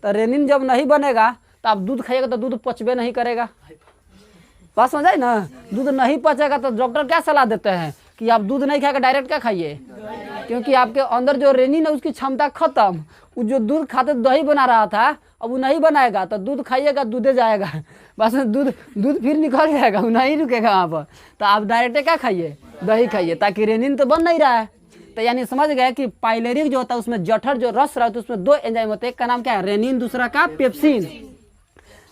तो रेनिन जब नहीं बनेगा तो आप दूध खाइएगा तो दूध पचबे नहीं करेगा। बात समझ आई ना, दूध नहीं पचेगा तो डॉक्टर क्या सलाह देते हैं कि आप दूध नहीं खाकर डायरेक्ट क्या खाइए, क्योंकि आपके अंदर जो रेनिन है उसकी क्षमता खत्म। वो जो दूध खाते दही बना रहा था अब वो नहीं बनाएगा, तो दूध खाइएगा दूधे जाएगा, बस दूध फिर निकल जाएगा, वो नहीं रुकेगा वहाँ पर। तो आप डायरेक्ट क्या खाइए, दही खाइए, ताकि रेनिन तो बन नहीं रहा है। तो यानी समझ गए कि पाइलेरिक जो होता है उसमें जठर जो रस रहता है उसमें दो एंजाइम होते हैं, एक का नाम क्या है रेनिन, दूसरा का पेप्सिन।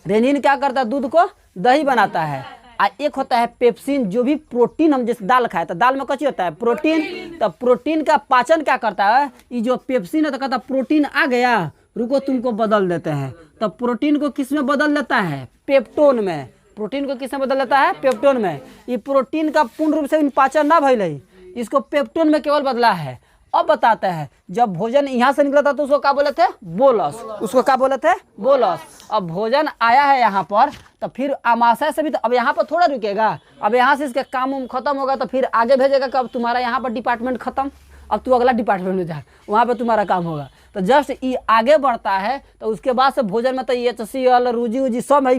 रेनिन क्या करता है, दूध को दही बनाता है, और एक होता है पेप्सिन जो भी प्रोटीन, हम जैसे दाल खाए तो दाल में कच्ची होता है प्रोटीन, तो प्रोटीन का पाचन क्या करता है, ये जो पेप्सिन है तो कहता है प्रोटीन आ गया, रुको तुमको बदल देते हैं। तो प्रोटीन को किस में बदल देता है, पेप्टोन में। प्रोटीन को किस में बदल देता है, पेप्टोन में। ये प्रोटीन का पूर्ण रूप से पाचन ना भइल है, इसको पेप्टोन में केवल बदला है। अब बताते हैं जब भोजन यहाँ से निकला था तो उसको क्या बोले थे, बोलस। उसको क्या बोले थे, बोलस। अब भोजन आया है यहाँ पर, तो फिर आमाशय से भी तो अब यहाँ पर थोड़ा रुकेगा, अब यहाँ से इसका काम उम खत्म होगा तो फिर आगे भेजेगा कि अब तुम्हारा यहाँ पर डिपार्टमेंट खत्म, अब तू अगला डिपार्टमेंट में जा, वहाँ पे तुम्हारा काम होगा। तो जस्ट ये आगे बढ़ता है तो उसके बाद से भोजन में तो ये HCl रूजी उजी सब है,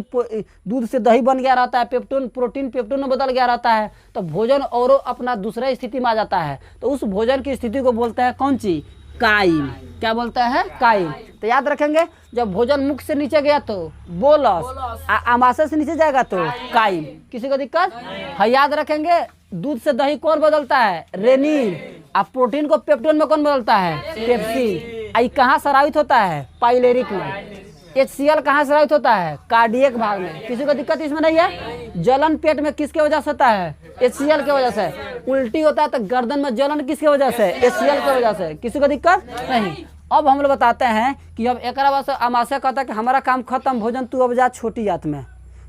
दूध से दही बन गया रहता है, पेप्टोन प्रोटीन पेप्टोन में बदल गया रहता है, तो भोजन और अपना दूसरे स्थिति में आ जाता है। तो उस भोजन की स्थिति को बोलते हैं कौन सी, काइम। क्या बोलते हैं, काइम। तो याद रखेंगे जब भोजन मुख से नीचे गया तो बोलस, आमाशय से नीचे जाएगा तो काइम। किसी को दिक्कत है, याद रखेंगे दूध से दही कौन बदलता है, रेनिन, और प्रोटीन को पेप्टोन में कौन बदलता है, पेप्सिन। आई कहाँ सरावित होता है, पाइलेरिक में। HCl कहाँ सरावित होता है, कार्डियक भाग में। किसी को दिक्कत इसमें नहीं है। जलन पेट में किसके वजह से होता है, HCl के वजह से। उल्टी होता है तो गर्दन में जलन किसके वजह से, HCl के वजह से। किसी को दिक्कत नहीं। अब हम लोग बताते हैं कि अब एक बार आमाशय कहता है कि हमारा काम खत्म, भोजन तू अब जा छोटी जात में,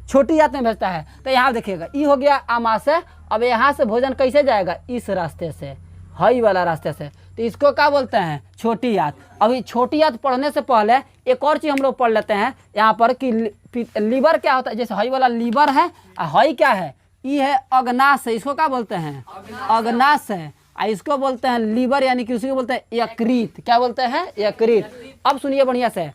छोटी जात में भेजता है। तो यहाँ देखिएगा ये हो गया आमाशय। अब यहाँ से भोजन कैसे जाएगा, इस रास्ते से, हई वाला रास्ते से। तो इसको क्या बोलते हैं, छोटी याद। अभी छोटी याद पढ़ने से पहले एक और चीज़ हम लोग पढ़ लेते हैं यहाँ पर कि लीवर क्या होता है। जैसे हई वाला लीवर है, हई क्या है, ये है अग्नाशय, इसको क्या बोलते हैं, अग्नाशय। इसको बोलते हैं लीवर, यानी कि उसी को बोलते हैं यकृत। क्या बोलते हैं, यकृत। अब सुनिए बढ़िया से,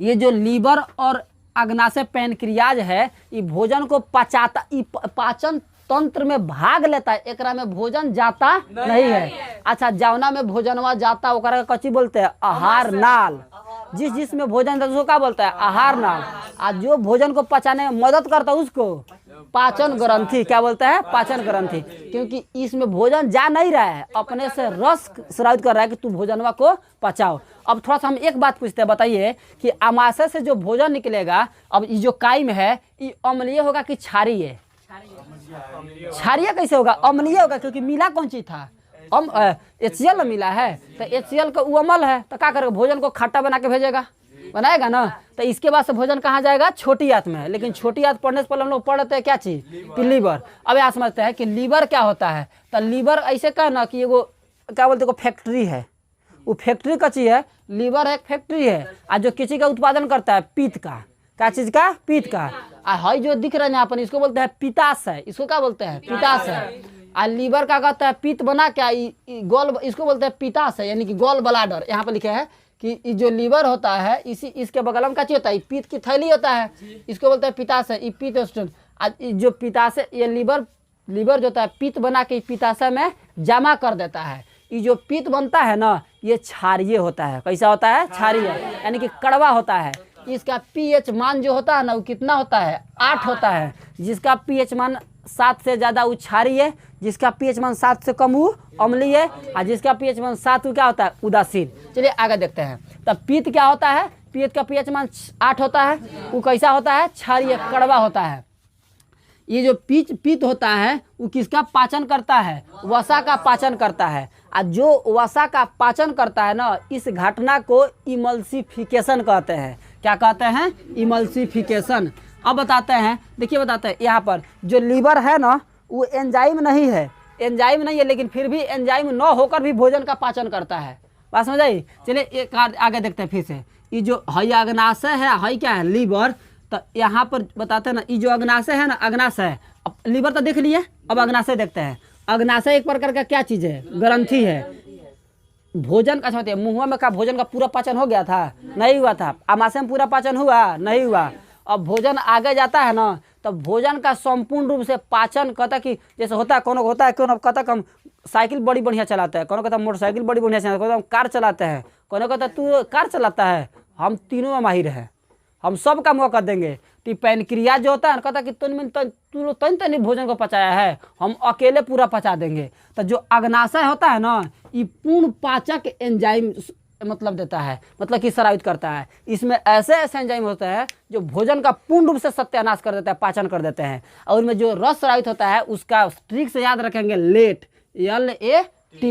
ये जो लीवर और अग्नाशय पैनक्रियाज है, ये भोजन को पचाता, पाचन तंत्र में भाग लेता है, एकरा में भोजन जाता नहीं है। अच्छा, जावना में भोजनवा जाता ओकरा का कच्ची बोलते हैं आहार नाल। जिस में भोजन जाता उसको क्या बोलता है, आहार नाल। और जो भोजन को पचाने में मदद करता है उसको पाचन ग्रंथि। क्या बोलता है, पाचन ग्रंथि। क्योंकि इसमें भोजन जा नहीं रहा है, अपने से रस स्रावित कर रहा है कि तू भोजनवा को पचाओ। अब थोड़ा सा हम एक बात पूछते हैं, बताइए कि आमाशय से जो भोजन निकलेगा, अब ये जो काइम है ये अम्लीय होगा कि क्षारीय, क्षारीय कैसे होगा, अम्लीय होगा। क्योंकि मिला कौन चीज था, HCl मिला है, तो HCl का वो अम्ल है, तो क्या करेगा, भोजन को खट्टा बना के भेजेगा, बनाएगा ना। तो इसके बाद से भोजन कहाँ जाएगा, छोटी आंत में। लेकिन छोटी आंत पढ़ने से पहले हम लोग पढ़ रहे हैं क्या चीज, कि लीवर। अब यहाँ समझते हैं कि लीवर क्या होता है। तो लीवर ऐसे कहा ना कि वो क्या बोलते हैं, फैक्ट्री है, वो फैक्ट्री का चीज है। लीवर एक फैक्ट्री है, और जो किसी का उत्पादन करता है पित्त का, क्या चीज का, पित्त का। हई जो दिख रहा है यहाँ पर, इसको बोलते हैं पित्ताशय। इसको क्या बोलते हैं, पित्ताशय। और लीवर का कहता है पित्त बना क्या, गोल, इसको बोलते हैं पित्ताशय, यानी कि गोल ब्लाडर। यहाँ पर लिखे है कि जो लीवर होता है इसके बगल में क्या चीज होता है, पित्त की थैली होता है, इसको बोलते हैं पित्ताशय। ये पित्त जो पित्ताशय, ये लीवर जो होता है पित्त बना के पित्ताशय में जमा कर देता है। ये जो पित्त बनता है ना, ये क्षारीय होता है। कैसा होता है, क्षारीय, यानी कि कड़वा होता है। इसका pH मान जो होता है ना, वो कितना होता है, 8 होता है। जिसका pH मान 7 से ज़्यादा वो क्षारीय है, जिसका pH मान 7 से कम वो अम्लीय है, और जिसका pH मान 7 वो क्या होता है, उदासीन। चलिए आगे देखते हैं। तब पित्त क्या होता है, पित्त का pH मान 8 होता है, वो कैसा होता है, क्षारीय, कड़वा होता है। ये जो पित्त होता है वो किसका पाचन करता है, वसा का पाचन करता है। और जो वसा का पाचन करता है ना, इस घटना को इमल्सिफिकेशन कहते हैं। क्या कहते हैं, इमल्सिफिकेशन। अब बताते हैं, देखिए बताते हैं यहाँ पर जो लीवर है ना, वो एंजाइम नहीं है, एंजाइम नहीं है, लेकिन फिर भी एंजाइम न होकर भी भोजन का पाचन करता है। बात समझ आई। चलिए एक आगे देखते हैं फिर से। ये जो हई अग्नाशय है, हई क्या है, लीवर। तो यहाँ पर बताते हैं ना, ये जो अग्नाशय है ना, अग्नाशय, अब लीवर तो देख लिए, अब अग्नाशय देखते हैं। अग्नाशय एक प्रकार का क्या चीज़ है, ग्रंथि है। भोजन का समझते हैं, मुँह में का भोजन का पूरा पाचन हो गया था, नहीं हुआ था। आमाशय में पूरा पाचन हुआ, नहीं हुआ। अब भोजन आगे जाता है ना, तो भोजन का संपूर्ण रूप से पाचन कहता कि जैसे होता है, कोनो होता है, कोनो कहता कि हम साइकिल बड़ी बढ़िया चलाते हैं, कोनो कहता मोटरसाइकिल बड़ी बढ़िया चलाते हैं, हम कार चलाते हैं, कोनो कहता तू कार चलाता है, हम तीनों में माहिर है, हम सब का मौका देंगे। तो पैनक्रियाज जो होता है कहता कि तू तन भोजन को पचाया है, हम अकेले पूरा पचा देंगे। तो जो अग्नाशय होता है ना, ये पूर्ण पाचक एंजाइम मतलब देता है, मतलब कि शराबित करता है। इसमें ऐसे ऐसे एंजाइम होते हैं जो भोजन का पूर्ण रूप से सत्यानाश कर देता है, पाचन कर देते हैं। और उनमें जो रस शराबित होता है उसका ट्रिक से याद रखेंगे, लेट, LAT,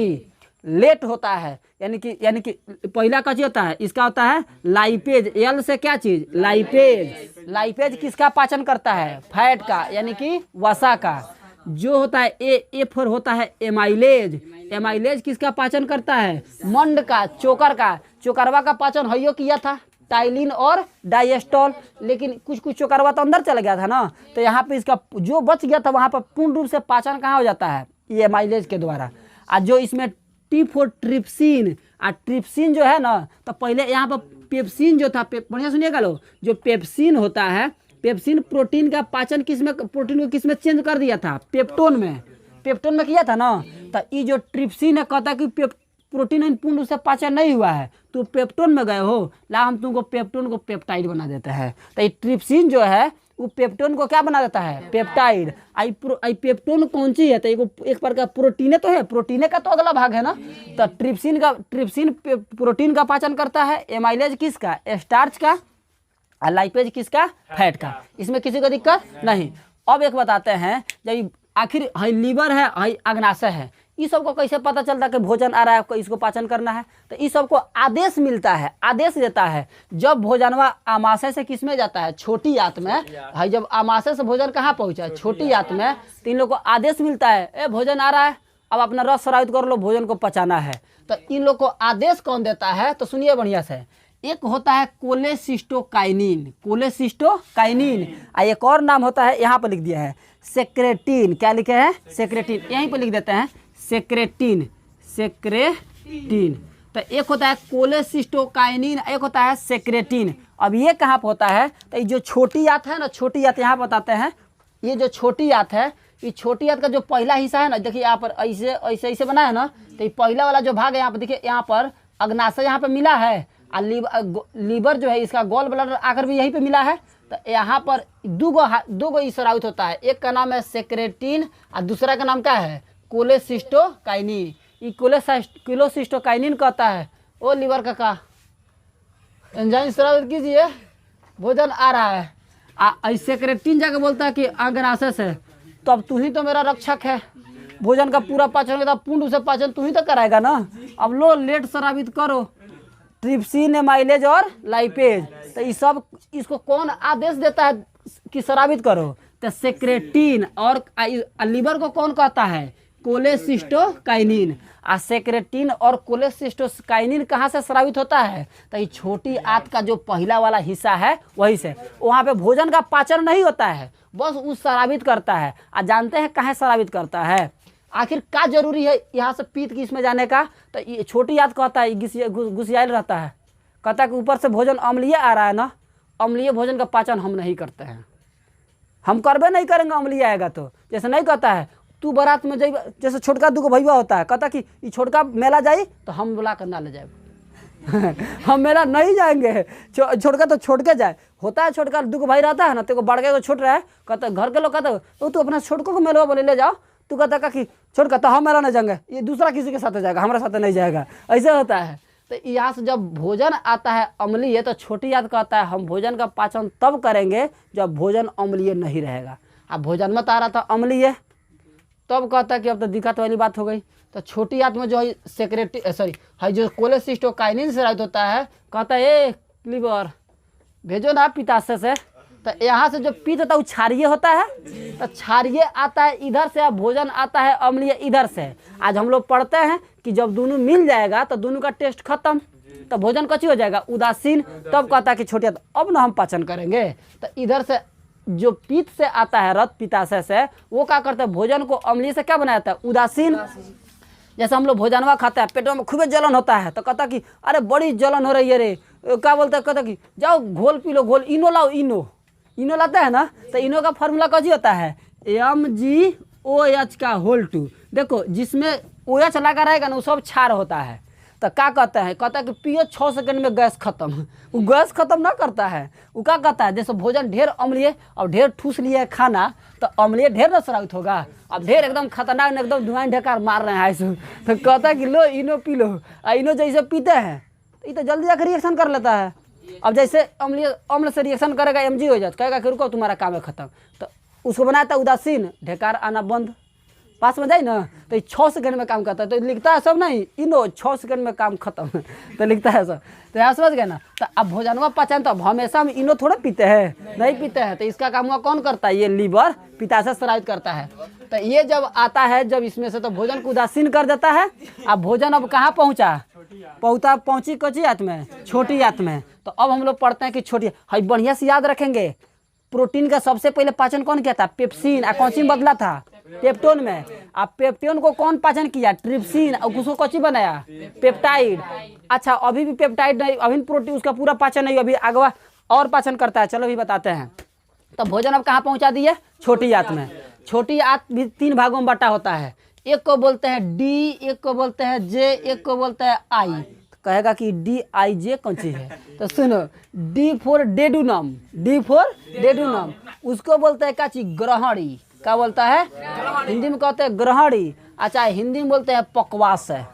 लेट होता है। यानी कि पहला का चीज होता है, इसका होता है लाइपेज। एल से क्या चीज? लाइपेज। लाइपेज किसका पाचन करता है? फैट का, यानी कि वसा का। जो होता है ए फॉर होता है एमाइलेज। एमाइलेज किसका पाचन करता है? मंड का, चोकर का। चोकरवा का पाचन हयो किया था टाइलिन और डाइएस्टॉल, लेकिन कुछ चोकरवा तो अंदर चला गया था ना, तो यहाँ पे इसका जो बच गया था वहाँ पर पूर्ण रूप से पाचन कहाँ हो जाता है? ये एमाइलेज के द्वारा। और जो इसमें टी फॉर ट्रिप्सिन, और ट्रिप्सिन जो है ना, तो पहले यहाँ पर पेप्सिन जो था, बढ़िया सुनिएगा लो, जो पेप्सिन होता है, पेप्सिन प्रोटीन का पाचन प्रोटीन को किसमें चेंज कर दिया था? पेप्टोन में। पेप्टोन में किया था ना। तो ये जो ट्रिप्सिन है कहता है कि प्रोटीन पूर्ण रूप से पाचन नहीं हुआ है, तो पेप्टोन में गए हो, ला हम तुमको पेप्टोन को पेप्टाइड बना देते हैं। तो ये ट्रिप्सिन जो है वो पेप्टोन को क्या बना देता है? पेप्टाइड। आई पेप्टोन कौन सी है? तो एक प्रकार प्रोटीने तो है, प्रोटीने का तो अगला भाग है ना। तो ट्रिप्सिन प्रोटीन का पाचन करता है, एमाइलेज किसका? स्टार्च का, और लाइपेज किसका? फैट का। इसमें किसी को दिक्कत नहीं। अब एक बताते हैं, जब आखिर हाई लीवर है, हाई अग्नाशय है, इस सबको कैसे पता चलता है कि भोजन आ रहा है, आपको इसको पाचन करना है? तो इस सबको आदेश मिलता है, आदेश देता है। जब भोजनवा आमाशय से किस में जाता है? छोटी आंत में। भाई जब आमाशय से भोजन कहाँ पहुँचा? छोटी आंत में। तो इन लोग को आदेश मिलता है, ए भोजन आ रहा है, अब अपना रस शराबित कर लो, भोजन को पचाना है। तो इन लोग को आदेश कौन देता है? तो सुनिए बढ़िया से। एक होता है कोलेसिस्टोकाइनिन, कोलेसिस्टोकाइनिन। एक और नाम होता है, यहाँ पर लिख दिया है सेक्रेटिन। क्या लिखे हैं? सेक्रेटिन। यहीं पर लिख देते हैं सेक्रेटिन। तो एक होता है कोलेसिस्टोकाइनिन, एक होता है सेक्रेटिन। अब ये कहाँ पर होता है? तो ये जो छोटी आंत है ना, छोटी आंत यहाँ बताते हैं। ये जो छोटी आंत है, ये छोटी आंत का जो पहला हिस्सा है ना, देखिए यहाँ पर ऐसे बना है ना, तो ये पहला वाला जो भाग है यहाँ पर देखिए, यहाँ पर अग्नाशय यहाँ पर मिला है, और लीवर जो है इसका गॉल ब्लैडर आकर भी यहीं पे मिला है। तो यहाँ पर दो गो शराबित होता है, एक का नाम है सेक्रेटिन और दूसरा का नाम क्या है? कोलेसिस्टोकाइनिन। ये कोलेसिस्टोकाइनिन कहता है, ओ लीवर का एंजाइम शराबित कीजिए, भोजन आ रहा है। सेक्रेटिन जाकर बोलता है कि अग्नाशय से, तो अब तू ही तो मेरा रक्षक है, भोजन का पूरा पाचन होगा, पूर्ण रूप से पाचन तू ही तो कराएगा ना, अब लो लेट शराबित करो, ट्रिप्सिन, एमाइलेज और लाइपेज। तो ये सब, इसको कौन आदेश देता है कि शराबित करो? तो सेक्रेटिन। और लीवर को कौन कहता है? कोलेसिस्टोकाइनिन। और सेक्रेटिन और कोलेसिस्टोकाइनिन कहाँ से शराबित होता है? तो ये छोटी आंत का जो पहला वाला हिस्सा है वहीं से। वहाँ पे भोजन का पाचन नहीं होता है, बस उस शराबित करता है। और जानते हैं कहाँ शराबित करता है? आखिर क्या जरूरी है यहाँ से पीत की इसमें जाने का? तो ये छोटी याद कहता है गुसियाल रहता है, कहता है कि ऊपर से भोजन अम्लीय आ रहा है ना, अम्लीय भोजन का पाचन हम नहीं करते हैं, हम करबे नहीं करेंगे, अम्लीय आएगा तो। जैसे नहीं कहता है तू बारात में जाइए, जैसे छोटका दूगो भैया होता है, कहता कि ये छोटका मेला जाई तो हम बुला कर ना ले जाए हम मेला नहीं जाएंगे, छोटका तो छोड़ के जाए। होता है छोटका दूगो भाई रहता है ना, तो बड़के को छोट रहा है, कहता घर के लोग कहता तो तू अपना छोटको को मेलवा बोले ले जाओ, तू कहता कि छोटका तो हम मेला नहीं जाएंगे, ये दूसरा किसी के साथ जाएगा, हमारे साथ नहीं जाएगा, ऐसे होता है। तो यहाँ से जब भोजन आता है अम्लीय, तो छोटी याद कहता है हम भोजन का पाचन तब करेंगे जब भोजन अम्लीय नहीं रहेगा। अब भोजन मत आ रहा था अम्लीय, तब कहता कि अब तो दिक्कत वाली बात हो गई। तो छोटी आंत में जो है जो कोलेसिस्टोकाइनिन से शराबित होता है, कहता है ए लीवर भेजो ना पित्ताशय से। तो यहाँ से जो पित्त होता है वो क्षारीय होता है, तो क्षारीय आता है इधर से, अब भोजन आता है अम्लीय इधर से। आज हम लोग पढ़ते हैं कि जब दोनों मिल जाएगा तो दोनों का टेस्ट खत्म, तो भोजन कच्ची हो जाएगा उदासीन। तब कहता है कि छोटी आंत अब ना हम पाचन करेंगे। तो इधर से जो पित्त से आता है रक्त पित्ताशय से, वो क्या करता है भोजन को अम्लीय से क्या बनाया जाता है? उदासीन। जैसे हम लोग भोजनवा खाते हैं, पेटों में खूब जलन होता है, तो कहता कि अरे बड़ी जलन हो रही है रे, क्या बोलता है? कहता कि जाओ घोल पी लो, घोल इनो लाओ, इनो लाता है ना। तो इनो का फार्मूला कैसी होता है? MgOH का होल 2। देखो जिसमें OH लगा रहेगा ना वो सब क्षार होता है, तो क्या कहते हैं, कहता है कि पियो 6 सेकंड में गैस खत्म। वो गैस खत्म ना करता है, वो क्या कहता है, जैसे भोजन ढेर अम्लीय और ढेर ठूस लिए खाना तो अम्लीय ढेर न स्रावित होगा, अब ढेर एकदम खतरनाक एकदम धुआं ढेकार मार रहे हैं ऐसे, तो कहता है कि लो इनो पी लो। इनो जैसे पीते हैं तो ये तो जल्दी जाकर रिएक्शन कर लेता है। अब जैसे अम्ल से रिएक्शन करेगा एमजी हो जाता, कहेगा कि रुको तुम्हारा काम है खत्म, तो उसको बनाता है उदासीन, ढेकार आना बंद, पास में जाए ना, तो 6 सेकंड में काम करता है। तो लिखता है सब नहीं इनो 6 सेकंड में काम खत्म तो लिखता है सब। तो यहाँ समझ गए ना। तो अब भोजनवा पाचन तो अब हमेशा हम इनो थोड़ा पीते हैं, नहीं पीते हैं, तो इसका काम हुआ कौन करता है, ये लीवर पित्ताशय स्रावित करता है। तो ये जब आता है जब इसमें से, तो भोजन को उदासीन कर देता है। अब भोजन अब कहाँ पहुँचा, पहुँची कच्ची आंत में, छोटी आंत में। तो अब हम लोग पढ़ते हैं कि छोटी, हाई बढ़िया से याद रखेंगे, प्रोटीन का सबसे पहले पाचन कौन किया था, पेप्सिन, और कौन सी बदला था, पेप्टोन में। अब पेप्टोन को कौन पाचन किया, ट्रिप्सिन, और उसको कौन सी बनाया, पेप्टाइड। अच्छा अभी भी पेप्टाइड नहीं, अभी प्रोटीन उसका पूरा पाचन नहीं, अभी अगवा और पाचन करता है, चलो अभी बताते हैं। तो भोजन अब कहाँ पहुँचा दिए, छोटी आंत में। छोटी आंत भी 3 भागों में बटा होता है, एक को बोलते हैं डी, एक को बोलते हैं जे, एक को बोलते हैं आई। कहेगा कि डी आई जे कौन सी है, तो सुनो, D for duodenum, D for duodenum, उसको बोलते हैं क्या चीज, ग्रहणी। क्या बोलता है, हिंदी में कहते हैं ग्रहणी। अच्छा हिंदी में बोलते हैं पकवास है,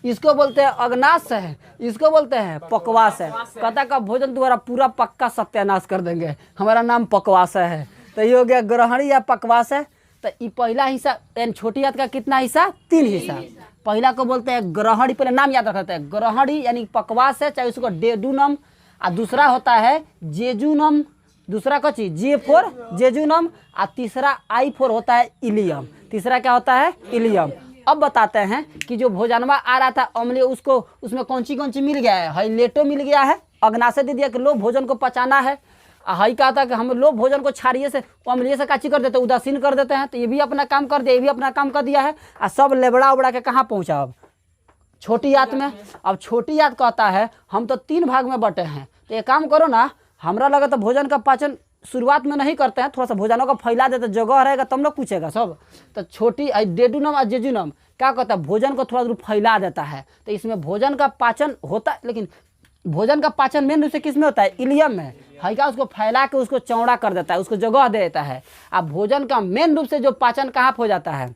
इसको बोलते हैं अग्नाश है, इसको बोलते हैं पकवास है। कहता का भोजन तुम्हारा पूरा पक्का सत्यानाश कर देंगे, हमारा नाम पकवास है। तो ये हो गया ग्रहणी या पकवास है। तो ये पहला हिस्सा यानी छोटी आंत का कितना हिस्सा, 3 हिस्सा। पहला को बोलते हैं ग्रहणी, पहले नाम याद रखते हैं, ग्रहणी यानी पकवास है, चाहे उसको डेडुनम। और दूसरा होता है जेजुनम, दूसरा का चीज जे फोर जेजुनम, और तीसरा आई फोर होता है इलियम। तीसरा क्या होता है, इलियम। अब बताते हैं कि जो भोजनवा आ रहा था अम्लीय, उसको उसमें कौन सी मिल गया है, हाइलेटो मिल गया है, अग्नाशय दे दिया कि लो भोजन को पचाना है। हाई कहा था कि हम लोग भोजन को क्षारीय से अम्लीय से काची कर देते हैं, उदासीन कर देते हैं। तो ये भी अपना काम कर दिया, ये भी अपना काम कर दिया है, और सब लेबड़ा उबड़ा के कहाँ पहुँचा, अब छोटी आंत में। अब छोटी आंत कहता है हम तो 3 भाग में बटे हैं, तो ये काम करो ना, हमरा लगा तो भोजन का पाचन शुरुआत में नहीं करते हैं, थोड़ा सा भोजनों का फैला देते, जगह रहेगा तब लोग पूछेगा सब। तो छोटी डेडुनम और जेजुनम क्या कहता है, भोजन को थोड़ा दूर फैला देता है। तो इसमें भोजन का पाचन होता है, लेकिन भोजन का पाचन मेन रूप से किस में होता है, इलियम में। हल्का उसको फैला के उसको चौड़ा कर देता है, उसको जगह दे देता है। अब भोजन का मेन रूप से जो पाचन कहाँ हो जाता है,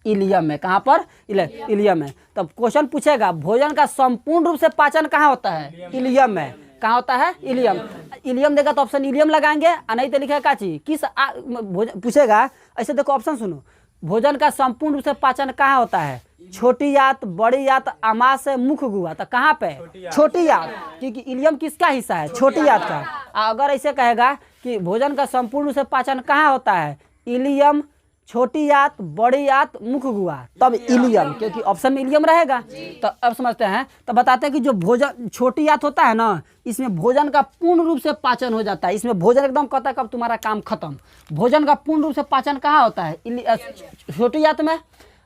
इलियम में। कहाँ पर, इलियम में। तब क्वेश्चन पूछेगा भोजन का संपूर्ण रूप से पाचन कहाँ होता है, इलियम में। कहाँ होता है, इलियम। इलियम देगा तो ऑप्शन इलियम लगाएंगे, और नहीं तो लिखेगा का चीज किस पूछेगा। ऐसे देखो ऑप्शन सुनो, भोजन का संपूर्ण रूप से पाचन कहाँ होता है, छोटी आंत, बड़ी आंत, आमाशय, मुख गुहा। तो कहाँ पे, छोटी आंत, क्योंकि इलियम किसका हिस्सा है, छोटी आंत का। अगर ऐसे कहेगा कि भोजन का संपूर्ण रूप से पाचन कहाँ होता है, इलियम, छोटी आंत, बड़ी आंत, मुख गुहा, तब इलियम, क्योंकि ऑप्शन में इलियम रहेगा। तो अब समझते हैं, तो बताते हैं कि जो भोजन छोटी आंत होता है ना, इसमें भोजन का पूर्ण रूप से पाचन हो जाता है। इसमें भोजन एकदम कहता है कब तुम्हारा काम खत्म। भोजन का पूर्ण रूप से पाचन कहाँ होता है, छोटी आंत में।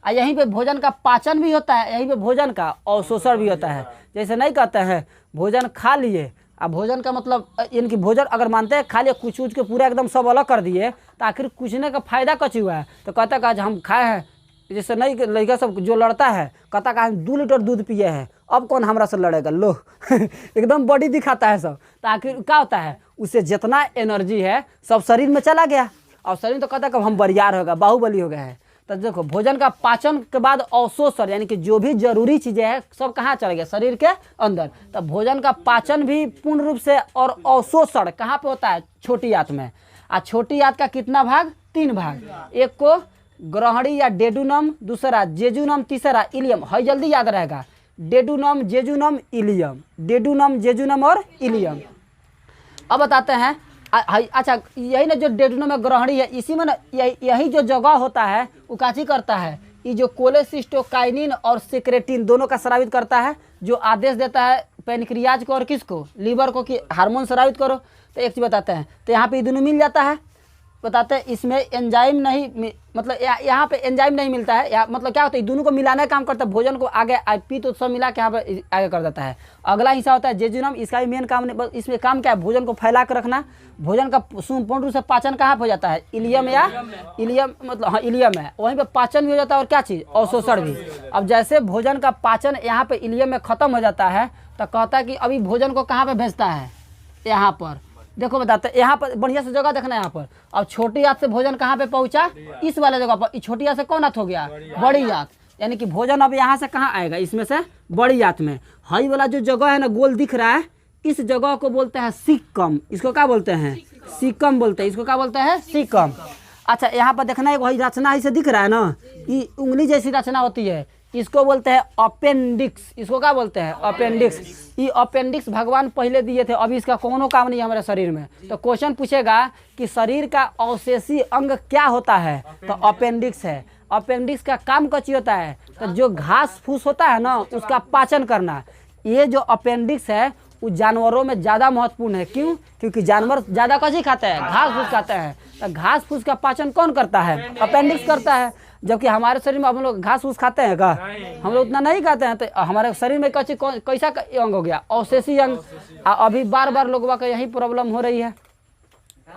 और यहीं पे भोजन का पाचन भी होता है, यहीं पे भोजन का अवशोषण भी होता है। जैसे नहीं कहते हैं भोजन खा लिए, अब भोजन का मतलब इनकी भोजन अगर मानते हैं खा लिए, कुछ के पूरा एकदम सब अलग कर दिए, तो आखिर कुछने का फायदा कच हुआ है। तो कहता कि आज हम खाए हैं, जैसे नहीं लड़का सब जो लड़ता है कहता कि हम 2 लीटर दूध पिए हैं, अब कौन हमरा से लड़ेगा, लो एकदम बॉडी दिखाता है सब। तो आखिर क्या होता है, उससे जितना एनर्जी है सब शरीर में चला गया, और शरीर तो कहता है कि हम बरियार होगा, बाहुबली हो गया है। तो देखो भोजन का पाचन के बाद अवशोषण, यानी कि जो भी जरूरी चीजें हैं सब कहाँ चल गया, शरीर के अंदर। तो भोजन का पाचन भी पूर्ण रूप से और अवशोषण कहाँ पे होता है, छोटी आंत में। और छोटी आंत का कितना भाग, 3 भाग, एक को ग्रहणी या डेडुनम, दूसरा जेजुनम, तीसरा इलियम। है जल्दी याद रहेगा, duodenum, jejunum, ilium, duodenum, jejunum और इलियम। अब बताते हैं, अच्छा यही ना जो डेडुनम में ग्रहणी है, इसी में ना यही जो जगह होता है वो काची करता है, ये जो कोलेसिस्टोकाइनिन और सेक्रेटिन दोनों का स्रावित करता है, जो आदेश देता है पेनक्रियाज को और किसको, लीवर को, कि हार्मोन स्रावित करो। तो एक चीज बताते हैं, तो यहाँ पे ये दोनों मिल जाता है, बताते हैं इसमें एंजाइम नहीं मतलब यहाँ पे एंजाइम नहीं मिलता है, मतलब क्या होता है दोनों को मिलाने का काम करता है, भोजन को आगे पित्त तो सब मिला के यहाँ पे आगे कर देता है। अगला हिस्सा होता है जेजुनम, इसका भी मेन काम इसमें काम क्या है, भोजन को फैला कर रखना। भोजन का पूर्ण रूप से पाचन कहाँ पर हो जाता है, इलियम या इलियम मतलब हाँ इलियम है, वहीं पर पाचन भी हो जाता है और क्या चीज़ अवशोषण भी। अब जैसे भोजन का पाचन यहाँ पे इलियम में खत्म हो जाता है तो कहता है कि अभी भोजन को कहाँ पे भेजता है, यहाँ पर देखो बताते हैं, यहाँ पर बढ़िया से जगह देखना है यहाँ पर। अब छोटी आंत से भोजन कहाँ पे पहुँचा, इस वाले जगह पर। छोटी आंत से कौन आंत हो गया, बड़ी आंत, यानी कि भोजन अब यहाँ से कहाँ आएगा, इसमें से बड़ी आंत में। हाई वाला जो जगह है ना गोल दिख रहा है, इस जगह को बोलते हैं सिक्कम। इसको क्या बोलते हैं, सिक्कम बोलते हैं, इसको क्या बोलते हैं, सिक्कम। अच्छा यहाँ पर देखना है वही रचना इसे दिख रहा है ना, ये उंगली जैसी रचना होती है, इसको बोलते हैं अपेंडिक्स। इसको क्या बोलते हैं, अपेंडिक्स। ये अपेंडिक्स भगवान पहले दिए थे, अभी इसका कोनो काम नहीं है हमारे शरीर में। तो क्वेश्चन पूछेगा कि शरीर का अवशेषी अंग क्या होता है, तो अपेंडिक्स है। अपेंडिक्स का काम कची होता है, तो जो घास फूस होता है ना उसका पाचन करना। ये जो अपेंडिक्स है वो जानवरों में ज़्यादा महत्वपूर्ण है। क्यों, क्योंकि जानवर ज़्यादा कची खाते हैं, घास फूस खाते हैं। तो घास फूस का पाचन कौन करता है, अपेंडिक्स करता है। जबकि हमारे शरीर में हम लोग घास फूस खाते हैं का, हम लोग उतना नहीं खाते हैं। तो हमारे शरीर में कच्ची कैसा अंग हो गया, अवशेषी अंग। अभी बार बार लोगों का यही प्रॉब्लम हो रही है।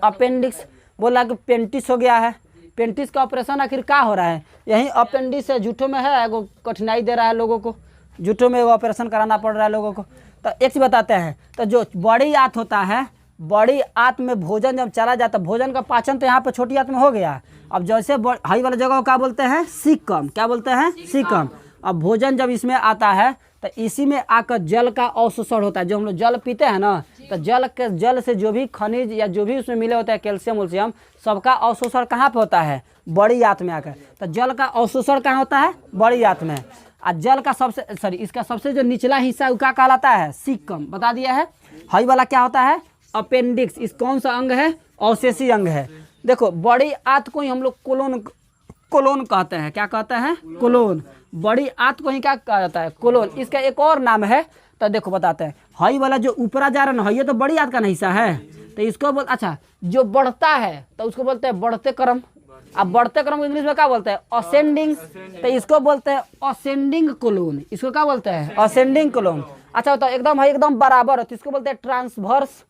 अपेंडिक्स बोला कि पेंटिस हो गया है, पेंटिस का ऑपरेशन आखिर क्या हो रहा है, यही अपेंडिक्स है, झूठों में है, वो कठिनाई दे रहा है लोगों को, झूठों में वो ऑपरेशन कराना पड़ रहा है लोगों को। तो एक चीज बताते हैं, तो जो बड़ी आंत होता है, बड़ी आंत में भोजन जब चला जाता है, भोजन का पाचन तो यहाँ पर छोटी आंत में हो गया। अब जैसे हाई वाला जगह को क्या बोलते हैं, सिक्कम। क्या बोलते हैं, सिक्कम। अब भोजन जब इसमें आता है तो इसी में आकर जल का अवशोषण होता है। जो हम लोग जल पीते हैं ना, तो जल से जो भी खनिज या जो भी उसमें मिले होते हैं, कैल्शियम उल्शियम, सबका अवशोषण कहाँ पे होता है, बड़ी आंत में आकर। तो जल का अवशोषण कहाँ होता है, बड़ी आंत में। और जल का इसका सबसे जो निचला हिस्सा है वो क्या कहलाता है, सिक्कम। बता दिया है। हाई वाला क्या होता है, अपेंडिक्स। इस कौन सा अंग है, अवशेषी अंग है। देखो बड़ी आंत को ही हम लोग कोलोन कहते हैं। क्या कहते हैं, कोलोन। बड़ी आंत को ही क्या कहा जाता है, कोलोन। इसका एक और नाम है, तो देखो बताते हैं। हाई वाला जो ऊपरा जा रहा है, ये तो बड़ी आंत का हिस्सा है, तो इसको अच्छा जो बढ़ता है तो उसको बोलते हैं बढ़ते क्रम। अब बढ़ते क्रम को इंग्लिश में क्या बोलते हैं, असेंडिंग। तो इसको बोलते हैं असेंडिंग कोलोन। इसको क्या बोलते हैं, असेंडिंग कोलोन। अच्छा होता है एकदम बराबर, तो इसको बोलते हैं ट्रांसवर्स।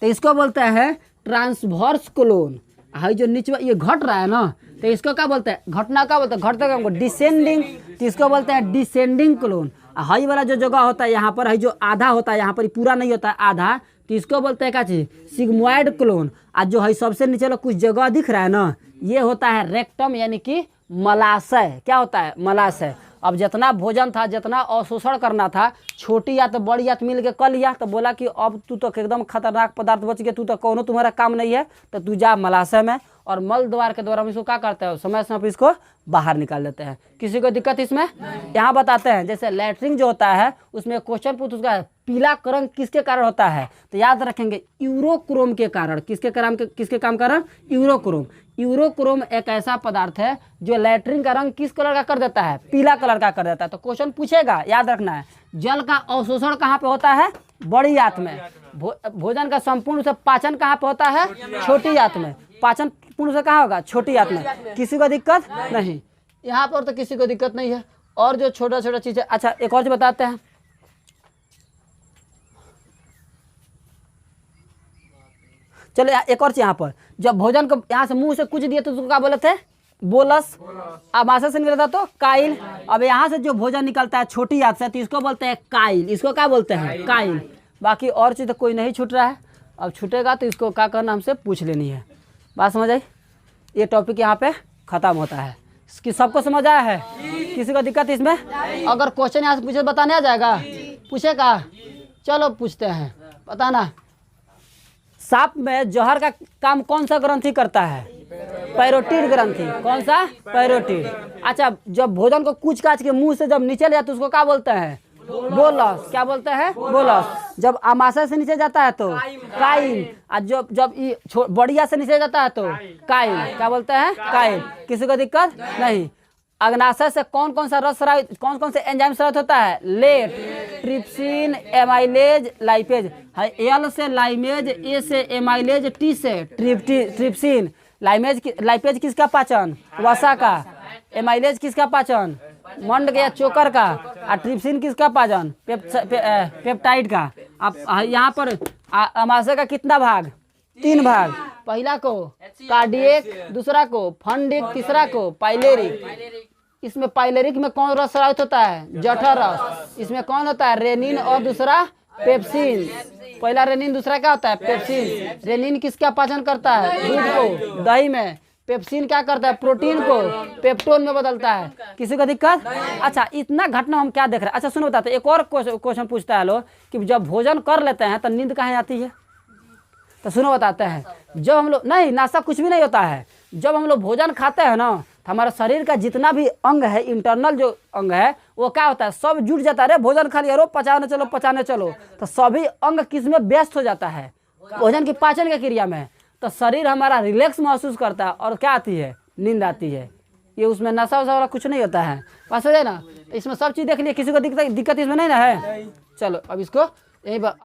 तो इसको बोलते हैं ट्रांसवर्स कोलोन। हाई जो नीचे ये घट रहा है ना, तो इसको क्या बोलते हैं, घटना क्या बोलते हैं, घटते क्रम डिसेंडिंग। तो इसको बोलते हैं डिसेंडिंग कोलोन। हाई वाला जो जगह होता है यहाँ पर, हाई जो आधा होता है यहाँ पर, पूरा नहीं होता है आधा, तो इसको बोलते हैं क्या चीज, सिग्मोइड कोलोन। आज जो है सबसे नीचे वाला कुछ जगह दिख रहा है ना, ये होता है रेक्टम, यानी कि मलाशय। क्या होता है, मलाशय। अब जितना भोजन था, जितना अवशोषण करना था, छोटी या तो बड़ी आंत मिल के कर लिया, तो बोला कि अब तू तो एकदम खतरनाक पदार्थ बच गया, तू तो कौनो तुम्हारा काम नहीं है, तो तू जा मलाशय में। और मल द्वार के द्वारा हम इसको क्या करते हैं, समय समय पर इसको बाहर निकाल देते हैं। किसी को दिक्कत इसमें, यहाँ बताते हैं। जैसे लैट्रिन जो होता है उसमें क्वेश्चन पूछ, उसका पीला रंग किसके कारण होता है, तो याद रखेंगे यूरोक्रोम के कारण। किसके काम कारण, यूरोक्रोम। यूरोक्रोम एक ऐसा पदार्थ है जो लैट्रिन का रंग किस कलर का कर देता है, पीला कलर का कर देता है। तो क्वेश्चन पूछेगा, याद रखना है। जल का अवशोषण कहाँ पे होता है, बड़ी आंत में। भोजन का संपूर्ण से पाचन कहाँ पे होता है, छोटी आंत में। पाचन पूर्ण से कहाँ होगा, छोटी आंत में। किसी को दिक्कत नहीं, यहाँ पर तो किसी को दिक्कत नहीं है। और जो छोटा छोटा चीज है, अच्छा एक और चीज बताते हैं। चलो एक और चीज, यहाँ पर जब भोजन को यहाँ से मुंह से कुछ दिए तो उसको क्या बोले थे, बोलस। आमाशय से निकलता तो काइल। अब यहाँ से जो भोजन निकलता है छोटी आंत से, तो इसको बोलते हैं काइल। इसको क्या बोलते हैं, काइल। बाकी और चीज तो कोई नहीं छूट रहा है। अब छूटेगा तो इसको क्या करना, हमसे पूछ लेनी है। बात समझ आई। ये टॉपिक यहाँ पे खत्म होता है। इसकी सबको समझ आया है, किसी को दिक्कत इसमें। अगर क्वेश्चन यहाँ से पूछे बताने आ जाएगा, पूछेगा। चलो पूछते हैं, बताना। सांप में जहर का काम कौन सा ग्रंथि करता है, पैरोटिड ग्रंथि। कौन सा, पैरोटिड। अच्छा जब भोजन को कूच काच के मुंह से जब नीचे ले जाते उसको क्या बोलते हैं, बोलस। क्या बोलते हैं, बोलस। जब आमाशय से नीचे जाता है तो काइल। और जब ये बढ़िया से नीचे जाता है तो काइल। क्या बोलते हैं, काइल। किसी को दिक्कत नहीं। अग्नाशय से कौन कौन सा रस स्रावित, कौन कौन से एंजाइम स्रावित होता है, लेट। Trypsin, amylase, lipase. है एल से लाइमेज, ए से एमाइलेज, टी से ट्रिप्सिन। लाइपेज किसका पाचन? वसा का। एमाइलेज किसका पाचन? मंड या चोकर का। और ट्रिप्सिन किसका पाचन? पेप्टाइड का। अब यहाँ पर अमाशय का कितना भाग? 3 भाग। पहला को कार्डियक, दूसरा को फंडिक, तीसरा को पाइलेरिक। इसमें पाइलेरिक में कौन रस स्रावित होता है? जठर रस। इसमें कौन होता है? रेनिन और दूसरा पेप्सिन। पहला रेनिन, दूसरा क्या होता है? पेप्सिन। रेनिन किसका पाचन करता है? दूध को, दही में। पेप्सिन क्या करता है? प्रोटीन को पेप्टोन में बदलता है। किसी को दिक्कत? अच्छा, इतना घटना हम क्या देख रहे हैं? अच्छा सुनो, बताते एक और क्वेश्चन पूछता है लोग कि जब भोजन कर लेते हैं तो नींद कहाँ आती है? तो सुनो बताते हैं, जब हम लोग नहीं, नाश्ता कुछ भी नहीं होता है। जब हम लोग भोजन खाते हैं ना, तो हमारा शरीर का जितना भी अंग है, इंटरनल जो अंग है, वो क्या होता है? सब जुट जाता है। अरे भोजन खा लिया, रो पचाने चलो। तो सभी अंग किस में व्यस्त हो जाता है? भोजन की पाचन की क्रिया में। तो शरीर हमारा रिलैक्स महसूस करता है और क्या आती है? नींद आती है। ये उसमें नशा वशा वाला कुछ नहीं होता है। बस हो जाए ना। तो इसमें सब चीज़ देख लिया, किसी को दिक्कत इसमें नहीं ना है। चलो अब इसको यही